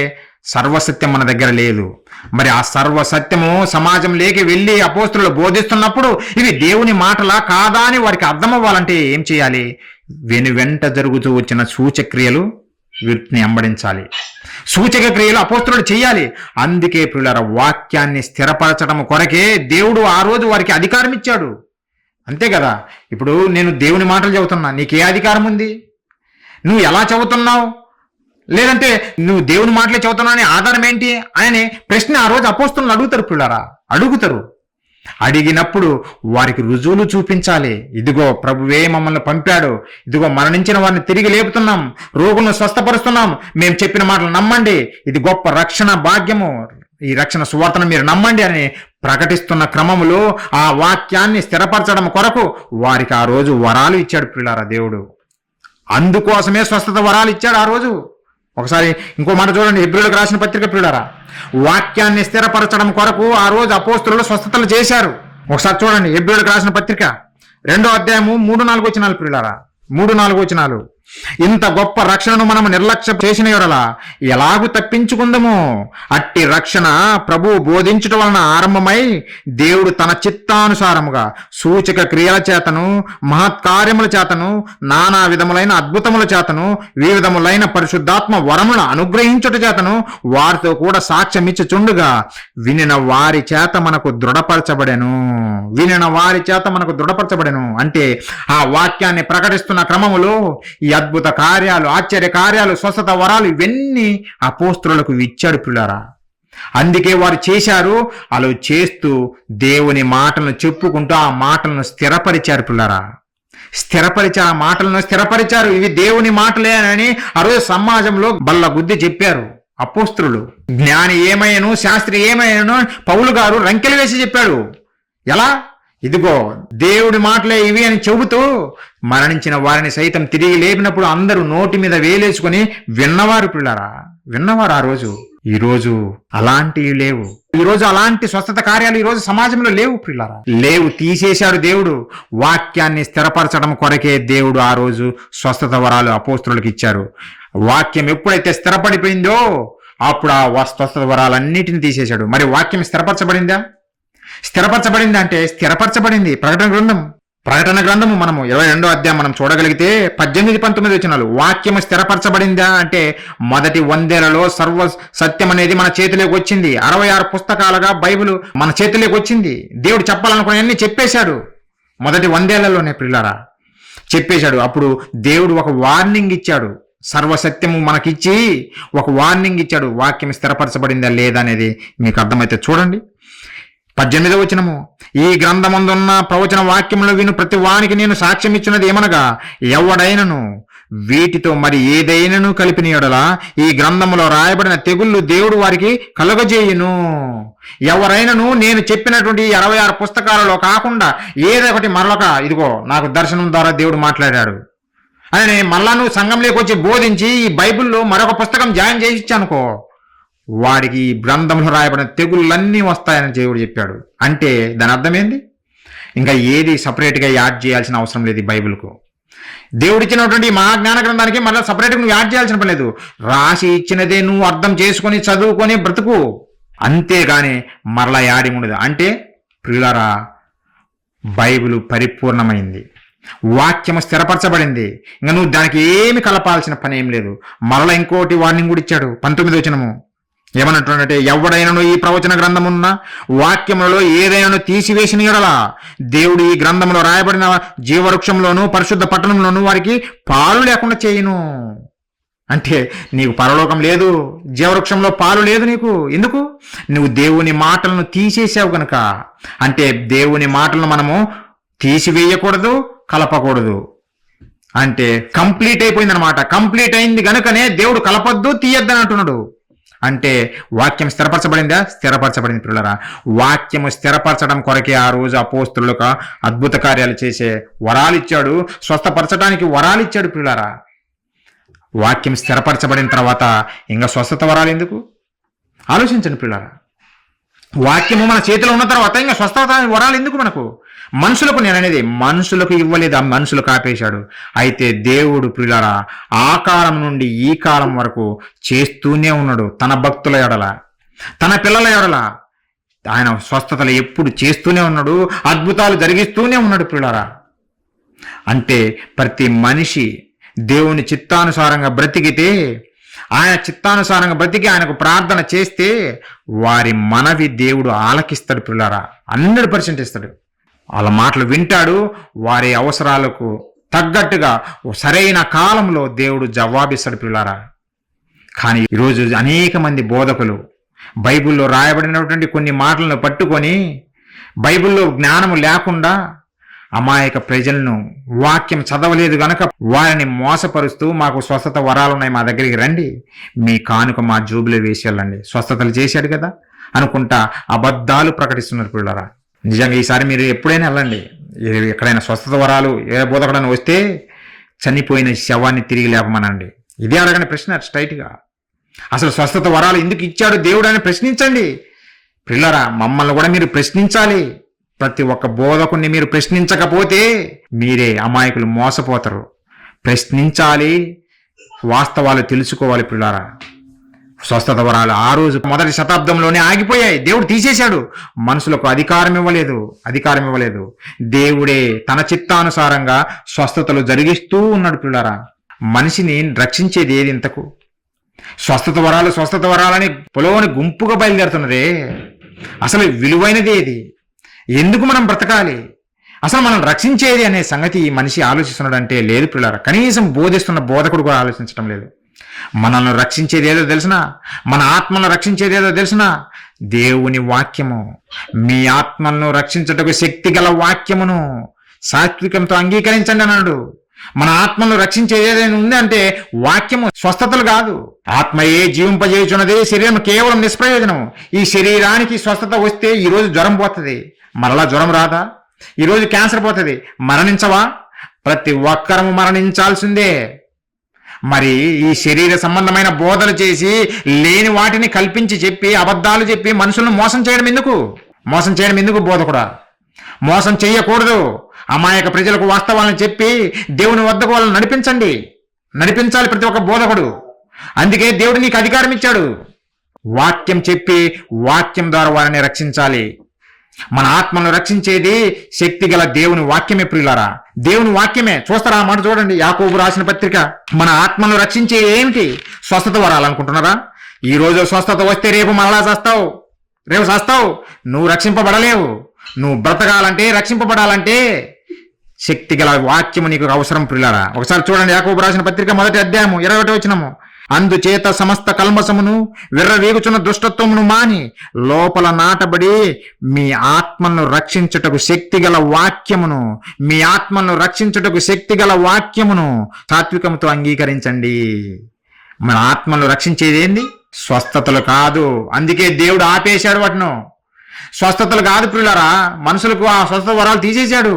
సర్వసత్యం మన దగ్గర లేదు. మరి ఆ సర్వసత్యము సమాజంలోకి వెళ్ళి అపోస్తలులు బోధిస్తున్నప్పుడు ఇవి దేవుని మాటలా కాదా అని వారికి అర్థం అవ్వాలంటే ఏం చేయాలి? వెనువెంట జరుగుతూ వచ్చిన సూచక్రియలు వీటిని అంబడించాలి. సూచక క్రియలు అపోస్తలులు చేయాలి. అందుకే పిల్లారా, వాక్యాన్ని స్థిరపరచడం కొరకే దేవుడు ఆ రోజు వారికి అధికారం ఇచ్చాడు. అంతే కదా. ఇప్పుడు నేను దేవుని మాటలు చెబుతున్నా, నీకే అధికారం ఉంది? నువ్వు ఎలా చెబుతున్నావు? లేదంటే నువ్వు దేవుని మాటలే చెబుతున్నావు అని ఆధారం ఏంటి అని ప్రశ్న ఆ రోజు అపోస్తలులు అడుగుతారు పిల్లారా. అడిగినప్పుడు వారికి రుజువులు చూపించాలి. ఇదిగో ప్రభువే మమ్మల్ని పంపాడు, ఇదిగో మరణించిన వారిని తిరిగి లేపుతున్నాం, రోగులను స్వస్థపరుస్తున్నాం, మేము చెప్పిన మాటలు నమ్మండి, ఇది గొప్ప రక్షణ భాగ్యము, ఈ రక్షణ సువార్తను మీరు నమ్మండి అని ప్రకటిస్తున్న క్రమములో ఆ వాక్యాన్ని స్థిరపరచడం కొరకు వారికి ఆ రోజు వరాలు ఇచ్చాడు పిల్లారా దేవుడు. అందుకోసమే స్వస్థత వరాలు ఇచ్చాడు ఆ రోజు. ఒకసారి ఇంకో మాట చూడండి, హెబ్రీయులకు రాసిన పత్రిక పిల్లారా, వాక్యాన్ని స్థిరపరచడం కొరకు ఆ రోజు అపోస్తలులు స్వస్థతలు చేశారు. ఒకసారి చూడండి, హెబ్రీయులకు రాసిన పత్రిక 2వ అధ్యాయము 3-4 వచనాలు పిల్లారా, 3-4 వచనాలు. ఇంత గొప్ప రక్షణను మనం నిర్లక్ష్యం చేసిన యెడల ఎలాగూ తప్పించుకుందాము? అట్టి రక్షణ ప్రభువు బోధించటం వలన ఆరంభమై దేవుడు తన చిత్తానుసారముగా సూచక క్రియల చేతను మహత్కార్యముల చేతను నానా విధములైన అద్భుతముల చేతను వివిధములైన పరిశుద్ధాత్మ వరముల అనుగ్రహించుట చేతను వారితో కూడా సాక్ష్యం ఇచ్చుచుండుగా వినిన వారి చేత మనకు దృఢపరచబడెను. అంటే ఆ వాక్యాన్ని ప్రకటిస్తున్న క్రమములో ఈ అద్భుత కార్యాలు, ఆశ్చర్య కార్యాలు, స్వస్థత వరాలు ఇవన్నీ అపోస్తలులకు ఇచ్చాడు పిల్లారా. అందుకే వారు చేశారు. అలా చేస్తూ దేవుని మాటలను చెప్పుకుంటూ ఆ మాటలను స్థిరపరిచారు పిల్లారా. ఆ మాటలను స్థిరపరిచారు. ఇవి దేవుని మాటలే అని ఆ రోజు సమాజంలో బల్ల గుద్ది చెప్పారు అపోస్తలులు. జ్ఞాని ఏమయ్యను, శాస్త్రి ఏమయ్యను పౌలు గారు రంకెలు వేసి చెప్పాడు. ఎలా? ఇదిగో దేవుడి మాటలే ఇవి అని చెబుతూ మరణించిన వారిని సైతం తిరిగి లేపినప్పుడు అందరూ నోటి మీద వేలేసుకుని విన్నవారు పిల్లారా, ఆ రోజు. ఈరోజు అలాంటివి లేవు. ఈరోజు అలాంటి స్వస్థత కార్యాలు ఈరోజు సమాజంలో లేవు పిల్లారా, లేవు. తీసేశాడు దేవుడు. వాక్యాన్ని స్థిరపరచడం కొరకే దేవుడు ఆ రోజు స్వస్థత వరాలు అపోస్తలులకు ఇచ్చారు. వాక్యం ఎప్పుడైతే స్థిరపడిపోయిందో అప్పుడు ఆ స్వస్థత వరాలన్నిటిని తీసేశాడు. మరి వాక్యం స్థిరపరచబడిందా అంటే స్థిరపరచబడింది. ప్రకటన గ్రంథము మనము 22వ అధ్యాయం మనం చూడగలిగితే 18-19 వచనాలు. వాక్యము స్థిరపరచబడిందా అంటే మొదటి 100 ఏళ్లలో సర్వ సత్యం అనేది మన చేతిలోకి వచ్చింది. 66 పుస్తకాలుగా బైబిల్ మన చేతిలోకి వచ్చింది. దేవుడు చెప్పాలనుకున్నవన్నీ చెప్పేశాడు మొదటి 100 ఏళ్లలోనే పిల్లారా. చెప్పేశాడు. అప్పుడు దేవుడు ఒక వార్నింగ్ ఇచ్చాడు, సర్వసత్యము మనకిచ్చి ఒక వార్నింగ్ ఇచ్చాడు. వాక్యం స్థిరపరచబడిందా లేదా అనేది మీకు అర్థమైతే చూడండి. 18వ వచనము, ఈ గ్రంథమందున్న ప్రవచన వాక్యములు విను ప్రతి వానికి నేను సాక్ష్యం ఇచ్చినది ఏమనగా, ఎవడైనను వీటితో మరి ఏదైనాను కలిపిన యెడల ఈ గ్రంథములో రాయబడిన తెగుళ్ళు దేవుడు వారికి కలుగజేయును. ఎవరైనాను నేను చెప్పినటువంటి 66 పుస్తకాలలో కాకుండా ఏదో ఒకటి మరొక, ఇదిగో నాకు దర్శనం ద్వారా దేవుడు మాట్లాడాడు అని మళ్ళా నువ్వు సంఘంలోకి వచ్చి బోధించి ఈ బైబిల్లో మరొక పుస్తకం జాయిన్ చేసి ఇచ్చానుకో, వాడికి ఈ గ్రంథంలో రాయబడిన తెగుళ్ళన్నీ వస్తాయని దేవుడు చెప్పాడు. అంటే దాని అర్థం ఏంది? ఇంకా ఏది సపరేట్గా యాడ్ చేయాల్సిన అవసరం లేదు ఈ బైబిల్కు. దేవుడు ఇచ్చినటువంటి మహాజ్ఞాన గ్రంథానికి మళ్ళీ సపరేట్గా నువ్వు యాడ్ చేయాల్సిన పని లేదు. రాసి ఇచ్చినదే నువ్వు అర్థం చేసుకొని చదువుకొని బ్రతుకు, అంతేగాని మరలా యాడి ఉండదు. అంటే ప్రియులారా, బైబిల్ పరిపూర్ణమైంది, వాక్యము స్థిరపరచబడింది. ఇంకా నువ్వు దానికి ఏమి కలపాల్సిన పని ఏం లేదు. మరలా ఇంకోటి వార్నింగ్ కూడా ఇచ్చాడు. 19వ వచనము ఏమన్నట్టుంటే, ఎవడైనాను ఈ ప్రవచన గ్రంథమున్న వాక్యములలో ఏదైనా తీసివేసిన యెడల దేవుడు ఈ గ్రంథంలో రాయబడిన జీవవృక్షంలోను పరిశుద్ధ పట్టణంలోను వారికి పాలు లేకుండా చేయును. అంటే నీకు పరలోకం లేదు, జీవవృక్షంలో పాలు లేదు నీకు. ఎందుకు? నువ్వు దేవుని మాటలను తీసేసావు కనుక. అంటే దేవుని మాటలను మనము తీసివేయకూడదు, కలపకూడదు. అంటే కంప్లీట్ అయిపోయిందనమాట. కంప్లీట్ అయింది గనుకనే దేవుడు కలపొద్దు, తీయొద్దని అంటున్నాడు. అంటే వాక్యం స్థిరపరచబడిందా? స్థిరపరచబడింది ప్రియులారా. వాక్యము స్థిరపరచడం కొరకే ఆ రోజు అపోస్తులకు అద్భుత కార్యాలు చేసే వరాలు ఇచ్చాడు, స్వస్థపరచడానికి వరాలు ఇచ్చాడు ప్రియులారా. వాక్యం స్థిరపరచబడిన తర్వాత ఇంకా స్వస్థత వరాలు ఎందుకు? ఆలోచించండి ప్రియులారా. వాక్యము మన చేతిలో ఉన్న తర్వాత ఇంకా స్వస్థత వరాలు ఎందుకు మనకు? మనుషులకు, నేను అనేది మనుషులకు ఇవ్వలేదు, ఆ మనుషులకు ఆపేశాడు. అయితే దేవుడు ప్రియులారా ఆ కాలం నుండి ఈ కాలం వరకు చేస్తూనే ఉన్నాడు. తన భక్తుల ఎడల, తన పిల్లల ఎడల ఆయన స్వస్థతలు ఎప్పుడు చేస్తూనే ఉన్నాడు, అద్భుతాలు జరిగిస్తూనే ఉన్నాడు ప్రియులారా. అంటే ప్రతి మనిషి దేవుని చిత్తానుసారంగా బ్రతికితే, ఆయన చిత్తానుసారంగా బ్రతికి ఆయనకు ప్రార్థన చేస్తే వారి మనవి దేవుడు ఆలకిస్తాడు ప్రియులారా. 100% ఇస్తాడు. వాళ్ళ మాటలు వింటాడు. వారి అవసరాలకు తగ్గట్టుగా సరైన కాలంలో దేవుడు జవాబిస్తాడు ప్రియులారా. కానీ ఈరోజు అనేక మంది బోధకులు బైబిల్లో రాయబడినటువంటి కొన్ని మాటలను పట్టుకొని బైబిల్లో జ్ఞానము లేకుండా అమాయక ప్రజలను, వాక్యం చదవలేదు గనక వారిని మోసపరుస్తూ, మాకు స్వస్థత వరాలున్నాయి, మా దగ్గరికి రండి, మీ కానుక మా జోబులో వేసి వెళ్ళండి, స్వస్థతలు చేశాడు కదా అనుకుంటా అబద్ధాలు ప్రకటిస్తున్నారు పిల్లరా. నిజంగా ఈసారి మీరు ఎప్పుడైనా వెళ్ళండి, ఎక్కడైనా స్వస్థత వరాలు ఏ బోధకుడైనా వస్తే చనిపోయిన శవాన్ని తిరిగి లేపమనండి. ఇదే అడగని ప్రశ్న స్ట్రైట్గా. అసలు స్వస్థత వరాలు ఎందుకు ఇచ్చాడు దేవుడు అని ప్రశ్నించండి పిల్లరా. మమ్మల్ని కూడా మీరు ప్రశ్నించాలి. ప్రతి ఒక్క బోధకుని మీరు ప్రశ్నించకపోతే మీరే అమాయకులు, మోసపోతారు. ప్రశ్నించాలి, వాస్తవాలు తెలుసుకోవాలి పిల్లారా. స్వస్థత వరాలు ఆ రోజు మొదటి శతాబ్దంలోనే ఆగిపోయాయి. దేవుడు తీసేశాడు. మనుషులకు అధికారం ఇవ్వలేదు. దేవుడే తన చిత్తానుసారంగా స్వస్థతలు జరిగిస్తూ ఉన్నాడు పిల్లారా. మనిషిని రక్షించేది ఏది ఇంతకు? స్వస్థత వరాలని పొలవని గుంపుగా బయలుదేరుతున్నదే. అసలు విలువైనది ఏది? ఎందుకు మనం బ్రతకాలి? అసలు మనం రక్షించేది అనే సంగతి మనిషి ఆలోచిస్తున్నాడంటే లేదు పిల్లారా. కనీసం బోధిస్తున్న బోధకుడు కూడా ఆలోచించడం లేదు. మనల్ని రక్షించేది ఏదో తెలిసినా, మన ఆత్మను రక్షించేది ఏదో తెలిసినా దేవుని వాక్యము. మీ ఆత్మలను రక్షించటకు శక్తి గల వాక్యమును సాత్వికంతో అంగీకరించండి అన్నాడు. మన ఆత్మను రక్షించేది ఏదైనా ఉంది అంటే వాక్యము, స్వస్థతలు కాదు. ఆత్మయే జీవింపజేయుచున్నది, శరీరం కేవలం నిష్ప్రయోజనం. ఈ శరీరానికి స్వస్థత వస్తే ఈరోజు జ్వరం పోతుంది, మరలా జ్వరం రాదా? ఈరోజు క్యాన్సర్ పోతుంది, మరణించవా? ప్రతి ఒక్కరము మరణించాల్సిందే. మరి ఈ శరీర సంబంధమైన బోధలు చేసి లేని వాటిని కల్పించి చెప్పి, అబద్ధాలు చెప్పి మనుషులను మోసం చేయడం ఎందుకు బోధకుడా? మోసం చేయకూడదు. అమాయక ప్రజలకు వాస్తవాలను చెప్పి దేవుని వద్దకు వాళ్ళని నడిపించాలి ప్రతి ఒక్క బోధకుడు. అందుకే దేవుడు నీకు అధికారం ఇచ్చాడు. వాక్యం చెప్పి వాక్యం ద్వారా వారిని రక్షించాలి. మన ఆత్మను రక్షించేది శక్తి గల దేవుని వాక్యమే ప్రియులారా. దేవుని వాక్యమే. చూస్తారా మాట చూడండి, యాకోబు రాసిన పత్రిక. మన ఆత్మను రక్షించే ఏమిటి? స్వస్థత వరాలనుకుంటున్నారా? ఈ రోజు స్వస్థత వస్తే రేపు మరలా చస్తావు. నువ్వు రక్షింపబడలేవు. నువ్వు బ్రతకాలంటే, రక్షింపబడాలంటే శక్తిగల వాక్యము నీకు అవసరం ప్రియులారా. ఒకసారి చూడండి, యాకోబు రాసిన పత్రిక 1వ అధ్యాయము 21వ వచనము. అందుచేత సమస్త కల్మసమును విర్రవీగుచున్న దుష్టత్వమును మాని లోపల నాటబడి మీ ఆత్మను రక్షించుటకు శక్తిగల వాక్యమును, మీ ఆత్మను రక్షించుటకు శక్తిగల వాక్యమును సాత్వికముతో అంగీకరించండి. మన ఆత్మను రక్షించేది ఏంది? స్వస్థతలు కాదు. అందుకే దేవుడు ఆపేశాడు వాటిను. స్వస్థతలు కాదు ప్రియులారా, మనుషులకు ఆ స్వస్థత వరాలు తీసేశాడు.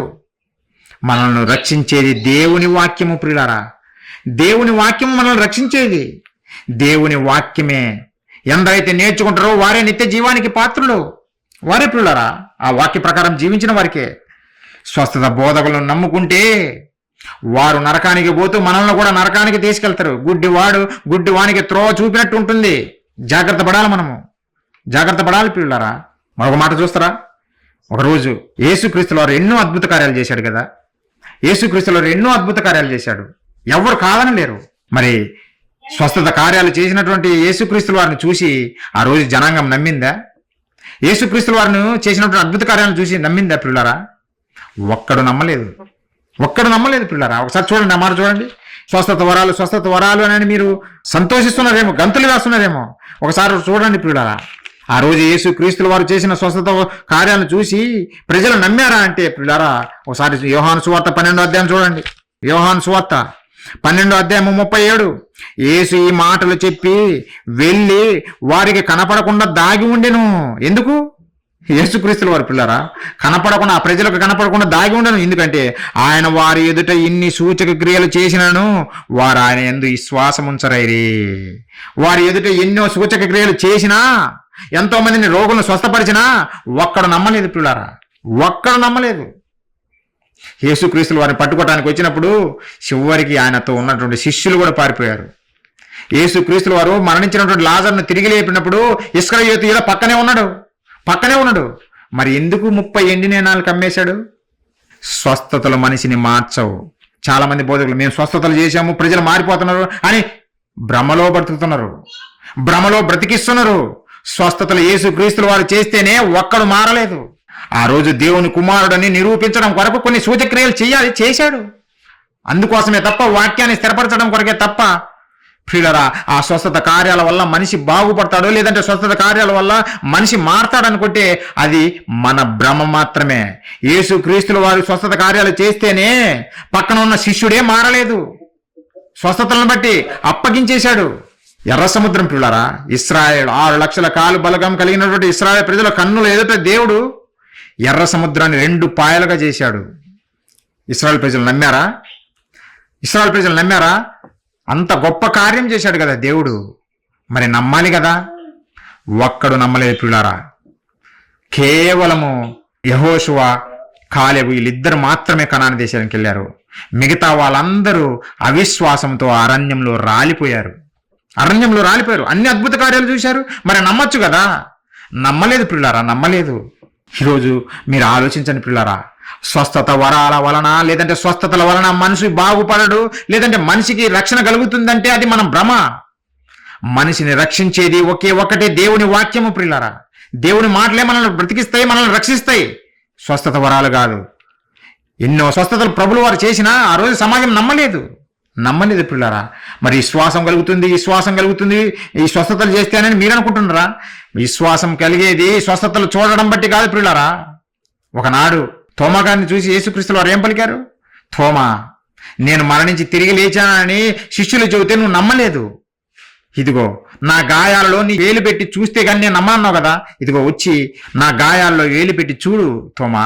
మనల్ని రక్షించేది దేవుని వాక్యము ప్రియులారా. దేవుని వాక్యము మనల్ని రక్షించేది. దేవుని వాక్యమే. ఎందరైతే నేర్చుకుంటారో వారే నిత్య జీవానికి పాత్రులు. వారే ప్రియులారా ఆ వాక్య ప్రకారం జీవించిన వారికే. స్వస్థత బోధకులను నమ్ముకుంటే వారు నరకానికి పోతూ మనల్ని కూడా నరకానికి తీసుకెళ్తారు. గుడ్డివానికి త్రోవ చూపినట్టు ఉంటుంది. జాగ్రత్త పడాలి, మనము జాగ్రత్త పడాలి ప్రియులారా. మరొక మాట చూస్తారా, ఒకరోజు యేసుక్రీస్తుల వారు ఎన్నో అద్భుత కార్యాలు చేశాడు కదా. యేసుక్రీస్తుల వారు ఎన్నో అద్భుత కార్యాలు చేశాడు, ఎవరు కాదని లేరు. మరి స్వస్థత కార్యాలు చేసినటువంటి యేసుక్రీస్తుల వారిని చూసి ఆ రోజు జనాంగం నమ్మిందా? యేసుక్రీస్తుల వారిని చేసినటువంటి అద్భుత కార్యాలను చూసి నమ్మిందా ప్రియులారా? ఒక్కడు నమ్మలేదు ప్రియులారా. ఒకసారి చూడండి, ఆ మాట చూడండి. స్వస్థత వరాలు అని మీరు సంతోషిస్తున్నారేమో, గంతులు వేస్తున్నారేమో. ఒకసారి చూడండి ప్రియులారా, ఆ రోజు యేసుక్రీస్తుల వారు చేసిన స్వస్థత కార్యాలను చూసి ప్రజలు నమ్మారా అంటే ప్రియులారా, ఒకసారి యోహాను సువార్త 12వ అధ్యాయం చూడండి. యోహాను సువార్త 12వ అధ్యాయం 37. యేసు ఈ మాటలు చెప్పి వెళ్ళి వారికి కనపడకుండా దాగి ఉండెను. ఎందుకు? యేసుక్రీస్తుల వారు పిల్లరా కనపడకుండా, ఆ ప్రజలకు కనపడకుండా దాగి ఉండను. ఎందుకంటే ఆయన వారి ఎదుట ఇన్ని సూచక క్రియలు చేసినను వారు ఆయన యందు విశ్వాసం ఉంచరైరి. వారి ఎదుట ఎన్నో సూచక క్రియలు చేసినా, ఎంతో మందిని రోగులను స్వస్థపరిచినా ఒక్కడు నమ్మలేదు పిల్లరా, ఒక్కడు నమ్మలేదు. యేసుక్రీస్తుల వారిని పట్టుకోవడానికి వచ్చినప్పుడు చివరికి ఆయనతో ఉన్నటువంటి శిష్యులు కూడా పారిపోయారు. యేసుక్రీస్తుల వారు మరణించినటువంటి లాజరును తిరిగి లేపినప్పుడు ఇస్కరియోతు యూదా పక్కనే ఉన్నాడు. మరి ఎందుకు 30 ఎండిన నాలుగు అమ్మేశాడు? స్వస్థతలు మనిషిని మార్చవు. చాలా మంది బోధకులు మేము స్వస్థతలు చేశాము, ప్రజలు మారిపోతున్నారు అని భ్రమలో బ్రతికిస్తున్నారు. స్వస్థతలు యేసుక్రీస్తుల వారు చేస్తేనే ఒక్కడు మారలేదు. ఆ రోజు దేవుని కుమారుడని నిరూపించడం కొరకు కొన్ని సూచక్రియలు చేశాడు. అందుకోసమే తప్ప, వాక్యాన్ని స్థిరపరచడం కొరకే తప్ప. ప్రియులరా, ఆ స్వస్థత కార్యాల వల్ల మనిషి బాగుపడతాడు, లేదంటే స్వస్థత కార్యాల వల్ల మనిషి మారతాడనుకుంటే అది మన భ్రమ మాత్రమే. యేసుక్రీస్తుల వారు స్వస్థత కార్యాలు చేస్తేనే పక్కన ఉన్న శిష్యుడే మారలేదు. స్వస్థతలను బట్టి అప్పగించేశాడు. ఎర్ర సముద్రం ప్రియులరా, ఇశ్రాయేల్ 6 లక్షల కాలు బలగం కలిగినటువంటి ఇశ్రాయేల్ ప్రజల కన్నుల ఎదుట దేవుడు ఎర్ర సముద్రాన్ని 2 పాయలుగా చేశాడు. ఇశ్రాయేల్ ప్రజలు నమ్మారా? అంత గొప్ప కార్యం చేశాడు కదా దేవుడు, మరి నమ్మాలి కదా. ఒక్కడు నమ్మలేదు ప్రియులారా. కేవలము యెహోషువ, కాలేబు వీళ్ళిద్దరు మాత్రమే కనాను దేశానికి వెళ్ళారు. మిగతా వాళ్ళందరూ అవిశ్వాసంతో అరణ్యంలో రాలిపోయారు. అన్ని అద్భుత కార్యాలు చూశారు, మరి నమ్మొచ్చు కదా. నమ్మలేదు ప్రియులారా, నమ్మలేదు. ఈరోజు మీరు ఆలోచించండి ప్రియులారా, స్వస్థత వరాల వలన, లేదంటే స్వస్థతల వలన మనిషి బాగుపడడు, లేదంటే మనిషికి రక్షణ కలుగుతుందంటే అది మన భ్రమ. మనిషిని రక్షించేది ఒకటే దేవుని వాక్యము ప్రియులారా. దేవుని మాటలే మనల్ని బ్రతికిస్తాయి, మనల్ని రక్షిస్తాయి. స్వస్థత వరాలు కాదు. ఎన్నో స్వస్థతలు ప్రభులు వారు చేసినా ఆ రోజు సమాజం నమ్మలేదు ప్రియులారా. మరి విశ్వాసం కలుగుతుంది ఈ స్వస్థతలు చేస్తేనని మీరు అనుకుంటున్నారా? విశ్వాసం కలిగేది స్వస్థతలు చూడడం బట్టి కాదు ప్రియులారా. ఒకనాడు తోమా గారిని చూసి యేసుక్రీస్తుల వారు ఏం పలికారు? తోమా, నేను మరణించి తిరిగి లేచానని శిష్యులు చెబితే నువ్వు నమ్మలేదు. ఇదిగో నా గాయాలలో నీ వేలు పెట్టి చూస్తే కానీ నేను నమ్మన్నావు కదా, ఇదిగో వచ్చి నా గాయాల్లో వేలు పెట్టి చూడు తోమా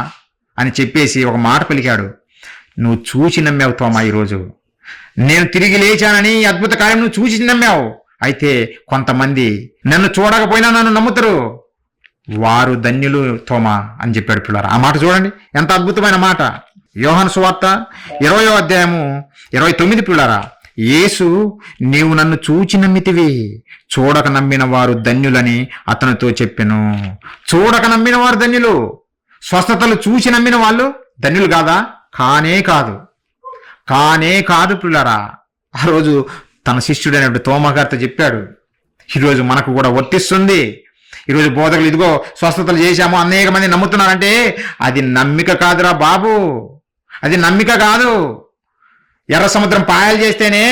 అని చెప్పేసి ఒక మాట పలికాడు. నువ్వు చూసి నమ్మావు తోమా. ఈరోజు నేను తిరిగి లేచానని అద్భుత కార్యం నువ్వు చూసి నమ్మావు. అయితే కొంతమంది నన్ను చూడకపోయినా నన్ను నమ్ముతారు, వారు ధన్యులు తోమా అని చెప్పాడు పిల్లరా. ఆ మాట చూడండి, ఎంత అద్భుతమైన మాట. యోహాను సువార్త 20వ అధ్యాయము 29 పిల్లరా. యేసు, నీవు నన్ను చూచి నమ్మితివి, చూడక నమ్మిన వారు ధన్యులని అతనితో చెప్పెను. చూడక నమ్మిన వారు ధన్యులు. స్వస్థతలు చూసి నమ్మిన వాళ్ళు ధన్యులు కాదా? కానే కాదు పిల్లరా. ఆ రోజు తన శిష్యుడైనప్పుడు తోమా గారితో చెప్పాడు. ఈరోజు మనకు కూడా వర్తిస్తుంది. ఈరోజు బోధకులు ఇదిగో స్వస్థతలు చేశాము, అనేక మంది నమ్ముతున్నారంటే అది నమ్మిక కాదురా బాబు, అది నమ్మిక కాదు. ఎర్ర సముద్రం పాయలు చేస్తేనే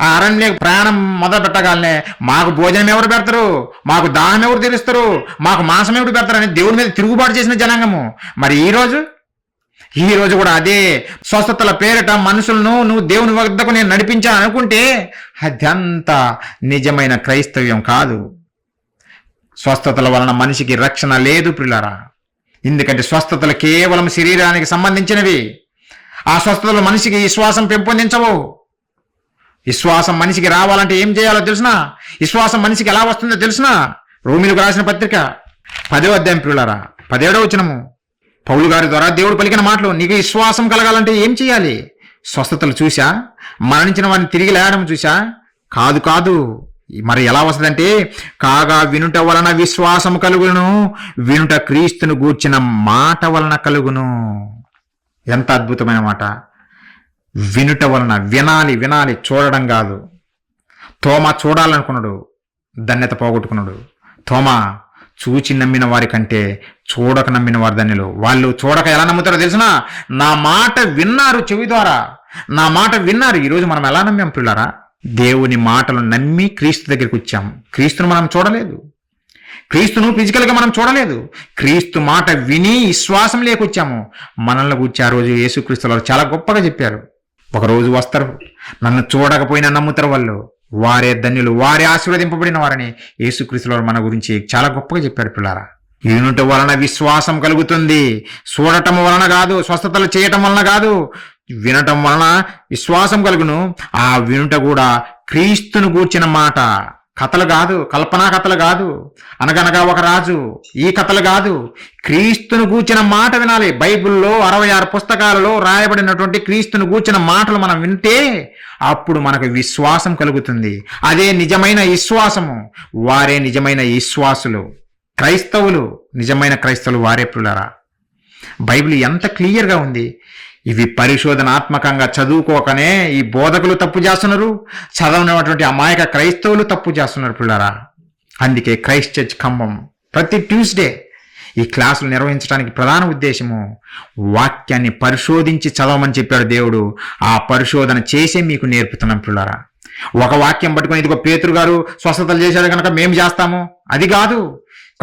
ఆ అరణ్య ప్రయాణం మొదలు పెట్టగానే మాకు భోజనం ఎవరు పెడతారు, మాకు దాహం ఎవరు తీరుస్తారు, మాకు మాంసం ఎవరు పెడతారు అని దేవుడి మీద తిరుగుబాటు చేసిన జనాంగము. మరి ఈ రోజు కూడా అదే స్వస్థతల పేరిట మనుషులను నువ్వు దేవుని వద్దకు నేను నడిపించాను అనుకుంటే అదంతా నిజమైన క్రైస్తవ్యం కాదు. స్వస్థతల వలన మనిషికి రక్షణ లేదు ప్రియులారా. ఎందుకంటే స్వస్థతలు కేవలం శరీరానికి సంబంధించినవి. ఆ స్వస్థతలు మనిషికి విశ్వాసం పెంపొందించవు. విశ్వాసం మనిషికి రావాలంటే ఏం చేయాలో తెలుసునా? విశ్వాసం మనిషికి ఎలా వస్తుందో తెలుసునా? రోమీలకు రాసిన పత్రిక 10వ అధ్యాయం ప్రియులారా 17వ వచనము పౌలు గారి ద్వారా దేవుడు పలికిన మాటలు. నీకు విశ్వాసం కలగాలంటే ఏం చేయాలి? స్వస్థతలు చూసా? మరణించిన వారిని తిరిగి లేవడం చూసా? కాదు. మరి ఎలా వస్తుందంటే, కాగా వినుట వలన విశ్వాసం కలుగును, వినుట క్రీస్తును గూర్చిన మాట వలన కలుగును. ఎంత అద్భుతమైన మాట! వినుట వలన, వినాలి, చూడడం కాదు. తోమా చూడాలనుకున్నాడు, ధన్యత పోగొట్టుకున్నాడు. తోమా చూచి నమ్మిన వారి కంటే చూడక నమ్మిన వారి ధన్యులు. వాళ్ళు చూడక ఎలా నమ్ముతారో తెలిసినా? నా మాట విన్నారు, చెవి ద్వారా నా మాట విన్నారు. ఈరోజు మనం ఎలా నమ్మాం పిల్లారా? దేవుని మాటలు నమ్మి క్రీస్తు దగ్గరికి వచ్చాం. క్రీస్తును మనం చూడలేదు, క్రీస్తును ఫిజికల్గా మనం చూడలేదు. క్రీస్తు మాట విని విశ్వాసం లేకొచ్చాము. మనల్ని గురించి ఆ రోజు యేసుక్రీస్తులు చాలా గొప్పగా చెప్పారు. ఒకరోజు వస్తారు, నన్ను చూడకపోయినా నమ్ముతారు వాళ్ళు, వారే ధన్యులు, వారే ఆశీర్వదింపబడిన వారని యేసుక్రీస్తులు మన గురించి చాలా గొప్పగా చెప్పారు పిల్లారా. వినుట వలన విశ్వాసం కలుగుతుంది, చూడటం వలన కాదు, స్వస్థతలు చేయటం వలన కాదు, వినటం వలన విశ్వాసం కలుగును. ఆ వినుట కూడా క్రీస్తును గూర్చిన మాట. కథలు కాదు, కల్పనా కథలు కాదు, అనగనగా ఒక రాజు, ఈ కథలు కాదు. క్రీస్తును గూర్చిన మాట వినాలి. బైబిల్లో 66 పుస్తకాలలో రాయబడినటువంటి క్రీస్తును గూర్చిన మాటలు మనం వింటే అప్పుడు మనకు విశ్వాసం కలుగుతుంది. అదే నిజమైన విశ్వాసము. వారే నిజమైన విశ్వాసులు. క్రైస్తవులు, నిజమైన క్రైస్తవులు వారే ప్రియులారా. బైబిల్ ఎంత క్లియర్గా ఉంది. ఇవి పరిశోధనాత్మకంగా చదువుకోకనే ఈ బోధకులు తప్పు చేస్తున్నారు, చదవనటువంటి అమాయక క్రైస్తవులు తప్పు చేస్తున్నారు పిల్లారా. అందుకే క్రైస్ట్ చర్చ్ ఖమ్మం ప్రతి ట్యూస్డే ఈ క్లాసులు నిర్వహించడానికి ప్రధాన ఉద్దేశము వాక్యాన్ని పరిశోధించి చదవమని చెప్పాడు దేవుడు. ఆ పరిశోధన చేసే మీకు నేర్పుతున్నాం పిల్లారా. ఒక వాక్యం పట్టుకొని ఇదిగో పేతురు గారు స్వస్థతలు చేశాడు కనుక మేము చేస్తాము, అది కాదు.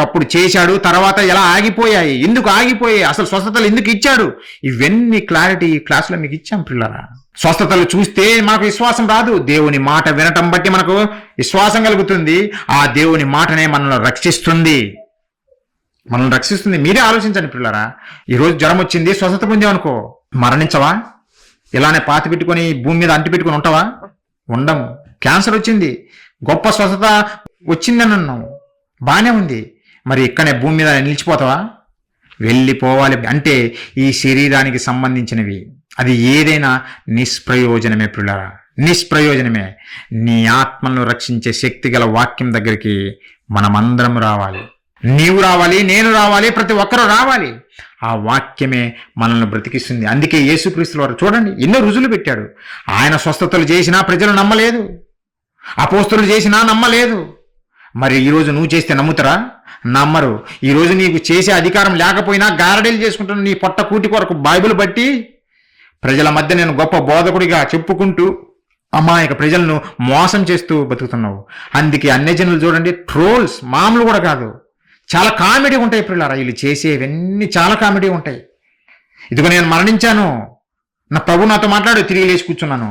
అప్పుడు చేశాడు, తర్వాత ఎలా ఆగిపోయాయి, ఎందుకు ఆగిపోయాయి, అసలు స్వస్థతలు ఎందుకు ఇచ్చాడు, ఇవన్నీ క్లారిటీ ఈ క్లాసులో మీకు ఇచ్చాం పిల్లరా. స్వస్థతలు చూస్తే మనకు విశ్వాసం రాదు, దేవుని మాట వినటం బట్టి మనకు విశ్వాసం కలుగుతుంది. ఆ దేవుని మాటనే మనల్ని రక్షిస్తుంది. మీరే ఆలోచించండి పిల్లరా. ఈరోజు జ్వరం వచ్చింది, స్వస్థత పొందామనుకో, మరణించవా? ఇలానే పాతి పెట్టుకొని భూమి మీద అంటి పెట్టుకొని ఉంటావా? ఉండము. క్యాన్సర్ వచ్చింది, గొప్ప స్వస్థత వచ్చిందని అన్నాము, బాగానే ఉంది, మరి ఇక్కడనే భూమి మీద నిలిచిపోతావా? వెళ్ళిపోవాలి. అంటే ఈ శరీరానికి సంబంధించినవి అది ఏదైనా నిష్ప్రయోజనమే పిల్లరా, నిష్ప్రయోజనమే. నీ ఆత్మను రక్షించే శక్తి గల వాక్యం దగ్గరికి మనమందరం రావాలి. నీవు రావాలి, నేను రావాలి, ప్రతి ఒక్కరూ రావాలి. ఆ వాక్యమే మనల్ని బ్రతికిస్తుంది. అందుకే యేసుక్రీస్తుల వారు చూడండి ఎన్నో రుజువులు పెట్టాడు. ఆయన స్వస్థతలు చేసినా ప్రజలు నమ్మలేదు, అపోస్తలులు చేసినా నమ్మలేదు. మరి ఈరోజు నువ్వు చేస్తే నమ్ముతారా? నమ్మరు. ఈరోజు నీకు చేసే అధికారం లేకపోయినా గారడీలు చేసుకుంటున్న నీ పొట్ట కూటి కొరకు బైబిల్ బట్టి ప్రజల మధ్య నేను గొప్ప బోధకుడిగా చెప్పుకుంటూ అమాయక ప్రజలను మోసం చేస్తూ బతుకుతున్నావు. అందుకే అన్యజనులు చూడండి, ట్రోల్స్ మామూలు కూడా కాదు, చాలా కామెడీ ఉంటాయి పిల్లరా. వీళ్ళు చేసేవన్నీ చాలా కామెడీ ఉంటాయి. ఇదిగో నేను మరణించాను, నా ప్రభు నాతో మాట్లాడు, తిరిగి లేచి కూర్చున్నాను,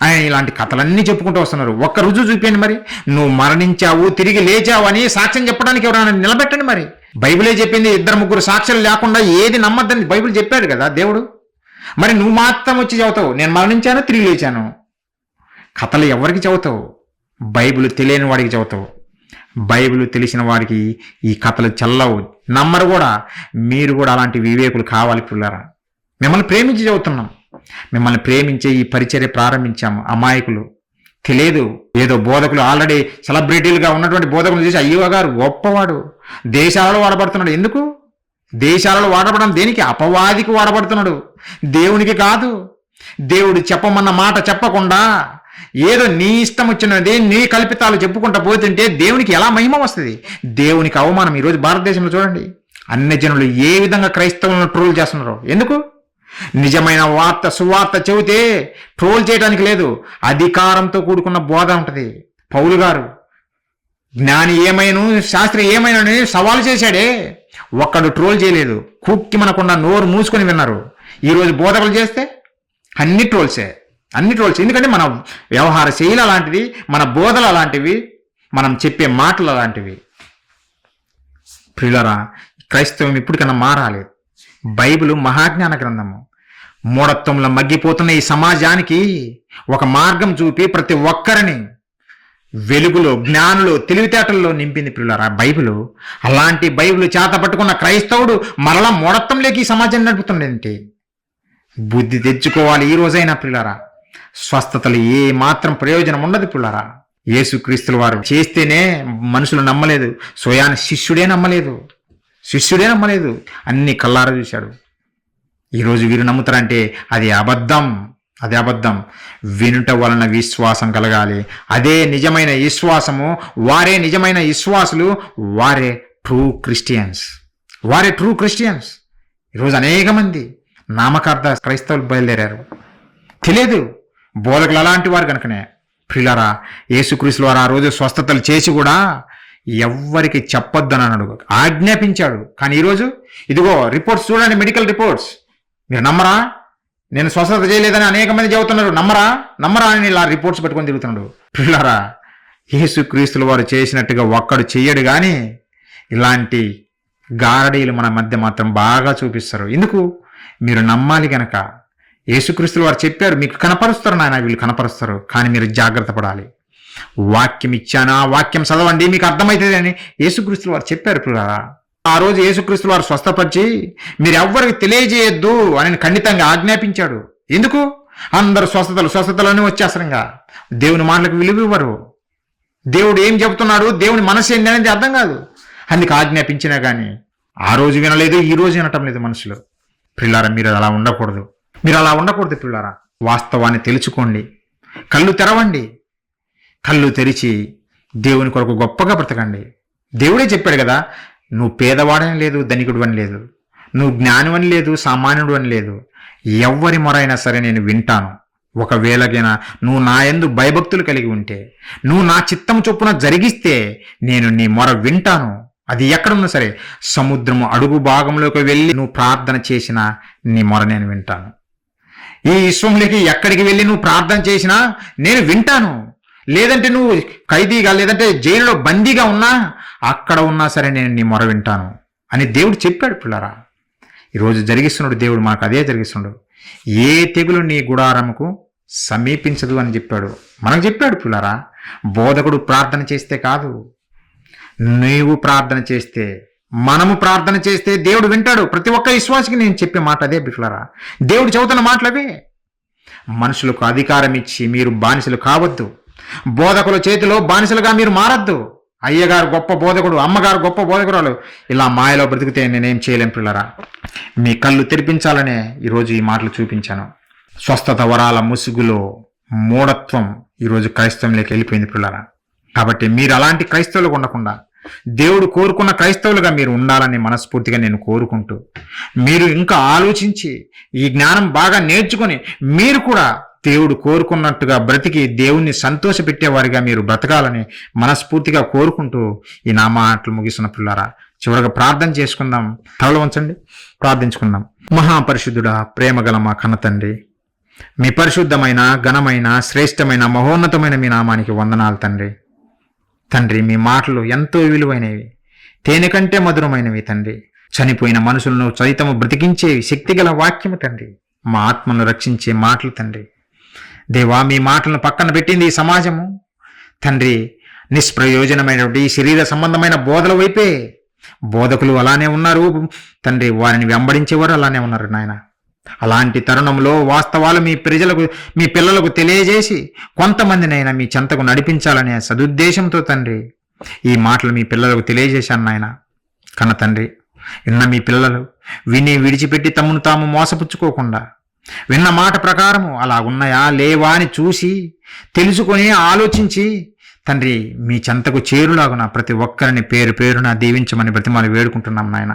ఆయన ఇలాంటి కథలన్నీ చెప్పుకుంటూ వస్తున్నారు. ఒక్క రుజువు చూపించండి. మరి నువ్వు మరణించావు, తిరిగి లేచావు అని సాక్ష్యం చెప్పడానికి ఎవరైనా నిలబెట్టండి. మరి బైబిలే చెప్పింది, 2-3 సాక్ష్యాలు లేకుండా ఏది నమ్మద్దని బైబిల్ చెప్పాడు కదా దేవుడు. మరి నువ్వు మాత్రం వచ్చి చెబుతావు నేను మరణించాను, తిరిగి లేచాను. కథలు ఎవరికి చెబుతావు? బైబిల్ తెలియని వాడికి చెబుతావు. బైబిల్ తెలిసిన వారికి ఈ కథలు చల్లవు, నమ్మరు కూడా. మీరు కూడా అలాంటి వివేకులు కావాలి పిల్లరా. మిమ్మల్ని ప్రేమించి చెబుతున్నాం, మిమ్మల్ని ప్రేమించే ఈ పరిచర్య ప్రారంభించాము. అమాయకులు తెలియదు, ఏదో బోధకులు ఆల్రెడీ సెలబ్రిటీలుగా ఉన్నటువంటి బోధకులు చేసి అయ్యో గారు గొప్పవాడు, దేశాలలో వాడబడుతున్నాడు. ఎందుకు దేశాలలో వాడబడడం? దేనికి? అపవాదికి వాడబడుతున్నాడు, దేవునికి కాదు. దేవుడు చెప్పమన్న మాట చెప్పకుండా ఏదో నీ ఇష్టం వచ్చినది నీ కల్పితాలు చెప్పుకుంటా పోతుంటే దేవునికి ఎలా మహిమ వస్తుంది? దేవునికి అవమానం. ఈరోజు భారతదేశంలో చూడండి, అన్యజనులు ఏ విధంగా క్రైస్తవులను ట్రోల్ చేస్తున్నారో. ఎందుకు? నిజమైన సువార్త చెబితే ట్రోల్ చేయడానికి లేదు, అధికారంతో కూడుకున్న బోధ ఉంటుంది. పౌలు గారు జ్ఞాని ఏమైనా శాస్త్రి ఏమైనా సవాలు చేశాడే, ఒక్కడు ట్రోల్ చేయలేదు. కుక్కి మనకుండా నోరు మూసుకొని విన్నారు. ఈరోజు బోధకులు చేస్తే అన్ని ట్రోల్సే. ఎందుకంటే మన వ్యవహార శైలి అలాంటిది, మన బోధలు అలాంటివి, మనం చెప్పే మాటలు అలాంటివి. ప్రియులరా, క్రైస్తవం ఇప్పటికన్నా మారాలి. బైబిల్ మహాజ్ఞాన గ్రంథము. మూఢత్వంలో మగ్గిపోతున్న ఈ సమాజానికి ఒక మార్గం చూపి ప్రతి ఒక్కరిని వెలుగులో, జ్ఞానులు, తెలివితేటల్లో నింపింది ప్రియులారా బైబిల్. అలాంటి బైబిల్ చేత పట్టుకున్న క్రైస్తవుడు మరలా మూఢత్వంలోకి ఈ సమాజాన్ని నడుపుతుండేంటి? బుద్ధి తెచ్చుకోవాలి ఈ రోజైనా ప్రియులారా. స్వస్థతలు ఏ మాత్రం ప్రయోజనం ఉండదు ప్రియులారా. యేసుక్రీస్తుల వారు చేస్తేనే మనుషులు నమ్మలేదు, స్వయాన శిష్యుడే నమ్మలేదు, అన్ని కల్లారా చూశాడు. ఈరోజు వీరు నమ్ముతారంటే అది అబద్ధం. వినుట వలన విశ్వాసం కలగాలి. అదే నిజమైన విశ్వాసము. వారే నిజమైన విశ్వాసులు, వారే ట్రూ క్రిస్టియన్స్. ఈరోజు అనేక మంది నామకార్థ క్రైస్తవులు బయలుదేరారు. తెలియదు బోధకులు అలాంటి వారు కనుకనే. ప్రియులారా, యేసుక్రీస్తుల వారు ఆ రోజు స్వస్థతలు చేసి కూడా ఎవ్వరికి చెప్పొద్దని అన్నాడు, ఆజ్ఞాపించాడు. కానీ ఈరోజు ఇదిగో రిపోర్ట్స్ చూడండి, మెడికల్ రిపోర్ట్స్. మీరు నమ్మరా? నేను స్వస్థత చేయలేదని అనేక మంది చెబుతున్నారు. నమ్మరా అని ఇలా రిపోర్ట్స్ పెట్టుకొని తిరుగుతున్నాడు. పిల్లరా, యేసుక్రీస్తుల వారు చేసినట్టుగా ఒక్కడు చెయ్యడు. కానీ ఇలాంటి గారడీలు మన మధ్య మాత్రం బాగా చూపిస్తారు. ఎందుకు? మీరు నమ్మాలి గనక. యేసుక్రీస్తుల వారు చెప్పారు, మీకు కనపరుస్తారు నాయన, వీళ్ళు కనపరుస్తారు, కానీ మీరు జాగ్రత్త పడాలి. వాక్యం ఇచ్చానా, వాక్యం చదవండి, మీకు అర్థమవుతుంది అని యేసుక్రీస్తుల వారు చెప్పారు. పిల్లరా, ఆ రోజు యేసుక్రీస్తుల వారు స్వస్థపరిచి మీరు ఎవ్వరికి తెలియజేయొద్దు అని ఖండితంగా ఆజ్ఞాపించాడు. ఎందుకు? అందరూ స్వస్థతలని వచ్చేస్తారు. ఇంకా దేవుని మాటలకు విలువ ఇవ్వరు. దేవుడు ఏం చెబుతున్నాడు, దేవుని మనసు ఏంటి అనేది అర్థం కాదు. అందుకు ఆజ్ఞాపించినా కానీ ఆ రోజు వినలేదు, ఈ రోజు వినటం లేదు మనుషులు. పిల్లారా, మీరు అలా ఉండకూడదు. పిల్లారా, వాస్తవాన్ని తెలుసుకోండి. కళ్ళు తెరవండి. కళ్ళు తెరిచి దేవుని కొరకు గొప్పగా బ్రతకండి. దేవుడే చెప్పాడు కదా, నువ్వు పేదవాడని లేదు, ధనికుడు అని లేదు, నువ్వు జ్ఞానివని లేదు, సామాన్యుడు అని లేదు, ఎవ్వరి మొరైనా సరే నేను వింటాను. ఒకవేళగైనా నువ్వు నా యందు భయభక్తులు కలిగి ఉంటే, నువ్వు నా చిత్తం చొప్పున జరిగిస్తే నేను నీ మొర వింటాను. అది ఎక్కడున్నా సరే, సముద్రము అడుగు భాగంలోకి వెళ్ళి నువ్వు ప్రార్థన చేసినా నీ మొర నేను వింటాను. ఈ విశ్వంలోకి ఎక్కడికి వెళ్ళి నువ్వు ప్రార్థన చేసినా నేను వింటాను. లేదంటే నువ్వు ఖైదీగా, లేదంటే జైలులో బందీగా ఉన్నా, అక్కడ ఉన్నా సరే నేను నీ మొర వింటాను అని దేవుడు చెప్పాడు. పిల్లరా, ఈరోజు జరిగిస్తున్నాడు దేవుడు, మాకు అదే జరిగిస్తున్నాడు. ఏ తెగులు నీ గుడారముకు సమీపించదు అని చెప్పాడు. మనకు చెప్పాడు. పిల్లరా, బోధకుడు ప్రార్థన చేస్తే కాదు, నీవు ప్రార్థన చేస్తే, మనము ప్రార్థన చేస్తే దేవుడు వింటాడు. ప్రతి ఒక్క విశ్వాసికి నేను చెప్పే మాట అదే. పిల్లరా, దేవుడు చెబుతున్న మాటలవే. మనుషులకు అధికారం ఇచ్చి మీరు బానిసలు కావద్దు. బోధకుల చేతిలో బానిసలుగా మీరు మారద్దు. అయ్యగారు గొప్ప బోధకుడు, అమ్మగారు గొప్ప బోధకురాలు, ఇలా మాయలో బ్రతికితే నేనేం చేయలేం. పిల్లరా, మీ కళ్ళు తెరిపించాలనే ఈరోజు ఈ మాటలు చూపించాను. స్వస్థత వరాల ముసుగులో మూఢత్వం ఈరోజు క్రైస్తవంలోకి వెళ్ళిపోయింది. పిల్లరా, కాబట్టి మీరు అలాంటి క్రైస్తవులుగా ఉండకుండా దేవుడు కోరుకున్న క్రైస్తవులుగా మీరు ఉండాలని మనస్ఫూర్తిగా నేను కోరుకుంటూ, మీరు ఇంకా ఆలోచించి ఈ జ్ఞానం బాగా నేర్చుకొని మీరు కూడా దేవుడు కోరుకున్నట్టుగా బ్రతికి దేవుణ్ణి సంతోషపెట్టేవారిగా మీరు బ్రతకాలని మనస్ఫూర్తిగా కోరుకుంటూ ఈ నా మాటలు ముగిస్తున్న పిల్లారా, చివరగా ప్రార్థన చేసుకుందాం. తలలో ఉంచండి, ప్రార్థించుకుందాం. మహాపరిశుద్ధుడా, ప్రేమగల మా కన్న తండ్రి, మీ పరిశుద్ధమైన, ఘనమైన, శ్రేష్టమైన, మహోన్నతమైన మీ నామానికి వందనాలు తండ్రి. తండ్రి, మీ మాటలు ఎంతో విలువైనవి, తేనె కంటే మధురమైనవి తండ్రి. చనిపోయిన మనుషులను సైతము బ్రతికించేవి శక్తిగల వాక్యము తండ్రి. మా ఆత్మను రక్షించే మాటలు తండ్రి. దేవా, మీ మాటలను పక్కన పెట్టింది ఈ సమాజము తండ్రి. నిష్ప్రయోజనమైనటువంటి శరీర సంబంధమైన బోధల వైపే బోధకులు అలానే ఉన్నారు తండ్రి. వారిని వెంబడించేవారు అలానే ఉన్నారు నాయన. అలాంటి తరుణంలో వాస్తవాలు మీ ప్రజలకు, మీ పిల్లలకు తెలియజేసి కొంతమందినైనా మీ చెంతకు నడిపించాలనే సదుద్దేశంతో తండ్రి ఈ మాటలు మీ పిల్లలకు తెలియజేశాను నాయన. కన్న తండ్రి, విన్న మీ పిల్లలు విని విడిచిపెట్టి తమను తాము మోసపుచ్చుకోకుండా విన్న మాట ప్రకారము అలా ఉన్నాయా లేవా అని చూసి తెలుసుకొని ఆలోచించి తండ్రి మీ చెంతకు చేరులాగున ప్రతి ఒక్కరిని పేరు పేరున దీవించమని బ్రతిమాలి వేడుకుంటున్నాం నాయన.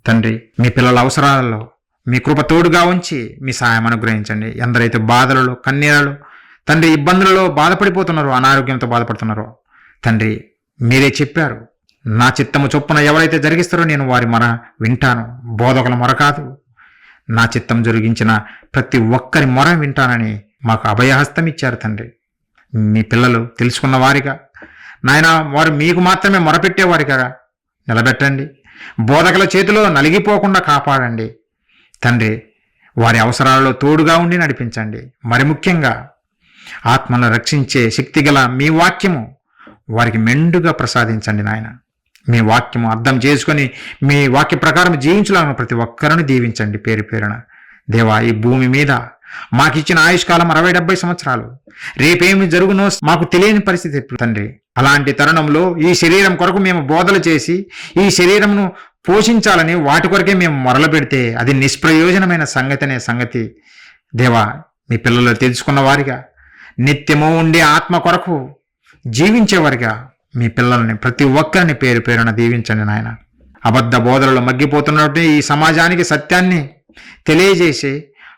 తండ్రి, మీ పిల్లల అవసరాలలో మీ కృప తోడుగా ఉంచి మీ సహాయం అనుగ్రహించండి. ఎందరైతే బాధలలో, కన్నీళ్ళలో, తండ్రి ఇబ్బందులలో బాధపడిపోతున్నారో, అనారోగ్యంతో బాధపడుతున్నారో తండ్రి మీరే చెప్పారు, నా చిత్తము చొప్పున ఎవరైతే జరిగిస్తారో నేను వారి మొర వింటాను, బోధకుల మొర కాదు. నా చిత్తం జరిగించిన ప్రతి ఒక్కరి మొర వింటానని మాకు అభయహస్తం ఇచ్చారు తండ్రి. మీ పిల్లలు తెలుసుకున్న వారిగా నాయన వారు మీకు మాత్రమే మొరపెట్టేవారిగా నిలబెట్టండి. బోధకుల చేతిలో నలిగిపోకుండా కాపాడండి తండ్రి. వారి అవసరాలలో తోడుగా ఉండి నడిపించండి. మరి ముఖ్యంగా ఆత్మను రక్షించే శక్తిగల మీ వాక్యము వారికి మెండుగా ప్రసాదించండి నాయన. మీ వాక్యము అర్థం చేసుకొని మీ వాక్య ప్రకారం జీవించాలని ప్రతి ఒక్కరిని దీవించండి పేరు పేరున. దేవా, ఈ భూమి మీద మాకిచ్చిన ఆయుష్కాలం 60-70 సంవత్సరాలు. రేపేమి జరుగునో మాకు తెలియని పరిస్థితి తండ్రి. అలాంటి తరుణంలో ఈ శరీరం కొరకు మేము బోధలు చేసి ఈ శరీరంను పోషించాలని వాటి కొరకే మేము మొరలు పెడితే అది నిష్ప్రయోజనమైన సంగతి. దేవా, మీ పిల్లలు తెలుసుకున్న వారిగా నిత్యము ఉండే ఆత్మ కొరకు జీవించేవారిగా మీ పిల్లల్ని ప్రతి ఒక్కరిని పేరు పేరున దీవించండి నాయన. అబద్ధ బోధనలో మగ్గిపోతున్నట్టు ఈ సమాజానికి సత్యాన్ని తెలియజేసి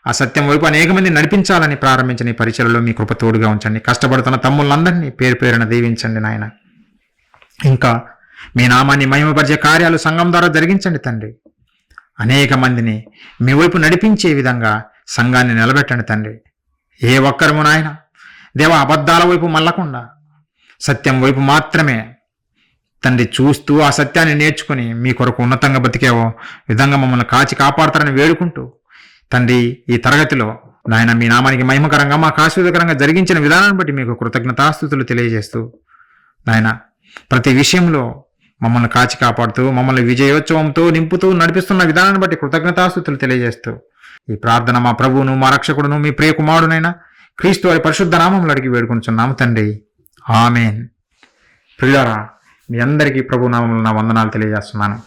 ఆ సత్యం వైపు అనేక మంది నడిపించాలని ప్రారంభించిన ఈ పరిచయలో మీ కృప తోడుగా ఉంచండి. కష్టపడుతున్న తమ్ముళ్ళందరినీ పేరు పేరున దీవించండి నాయన. ఇంకా మీ నామాన్ని మహిమపరిచే కార్యాలు సంఘం ద్వారా జరిగించండి తండ్రి. అనేక మందిని మీ వైపు నడిపించే విధంగా సంఘాన్ని నిలబెట్టండి తండ్రి. ఏ ఒక్కరము నాయన దేవ అబద్ధాల వైపు మళ్ళకుండా సత్యం వైపు మాత్రమే తండ్రి చూస్తూ ఆ సత్యాన్ని నేర్చుకుని మీ కొరకు ఉన్నతంగా బతికేవో విధంగా మమ్మల్ని కాచి కాపాడతారని వేడుకుంటూ తండ్రి, ఈ తరగతిలో నాయన మీ నామానికి మహిమకరంగా మాకు ఆశీర్వదకరంగా జరిగించిన విధానాన్ని బట్టి మీకు కృతజ్ఞతాస్తుతులు తెలియజేస్తూ నాయన ప్రతి విషయంలో మమ్మల్ని కాచి కాపాడుతూ మమ్మల్ని విజయోత్సవంతో నింపుతూ నడిపిస్తున్న విధానాన్ని బట్టి కృతజ్ఞతాస్తుతులు తెలియజేస్తూ ఈ ప్రార్థన మా ప్రభువును మా రక్షకుడును మీ ప్రియ కుమారుడైన క్రీస్తు వారి పరిశుద్ధ నామములో అడిగి వేడుకుంటున్నాము తండ్రి. ఆమెన్. ప్రియులారా, మీ అందరికీ ప్రభు నామములో నా వందనాలు తెలియజేస్తున్నాను.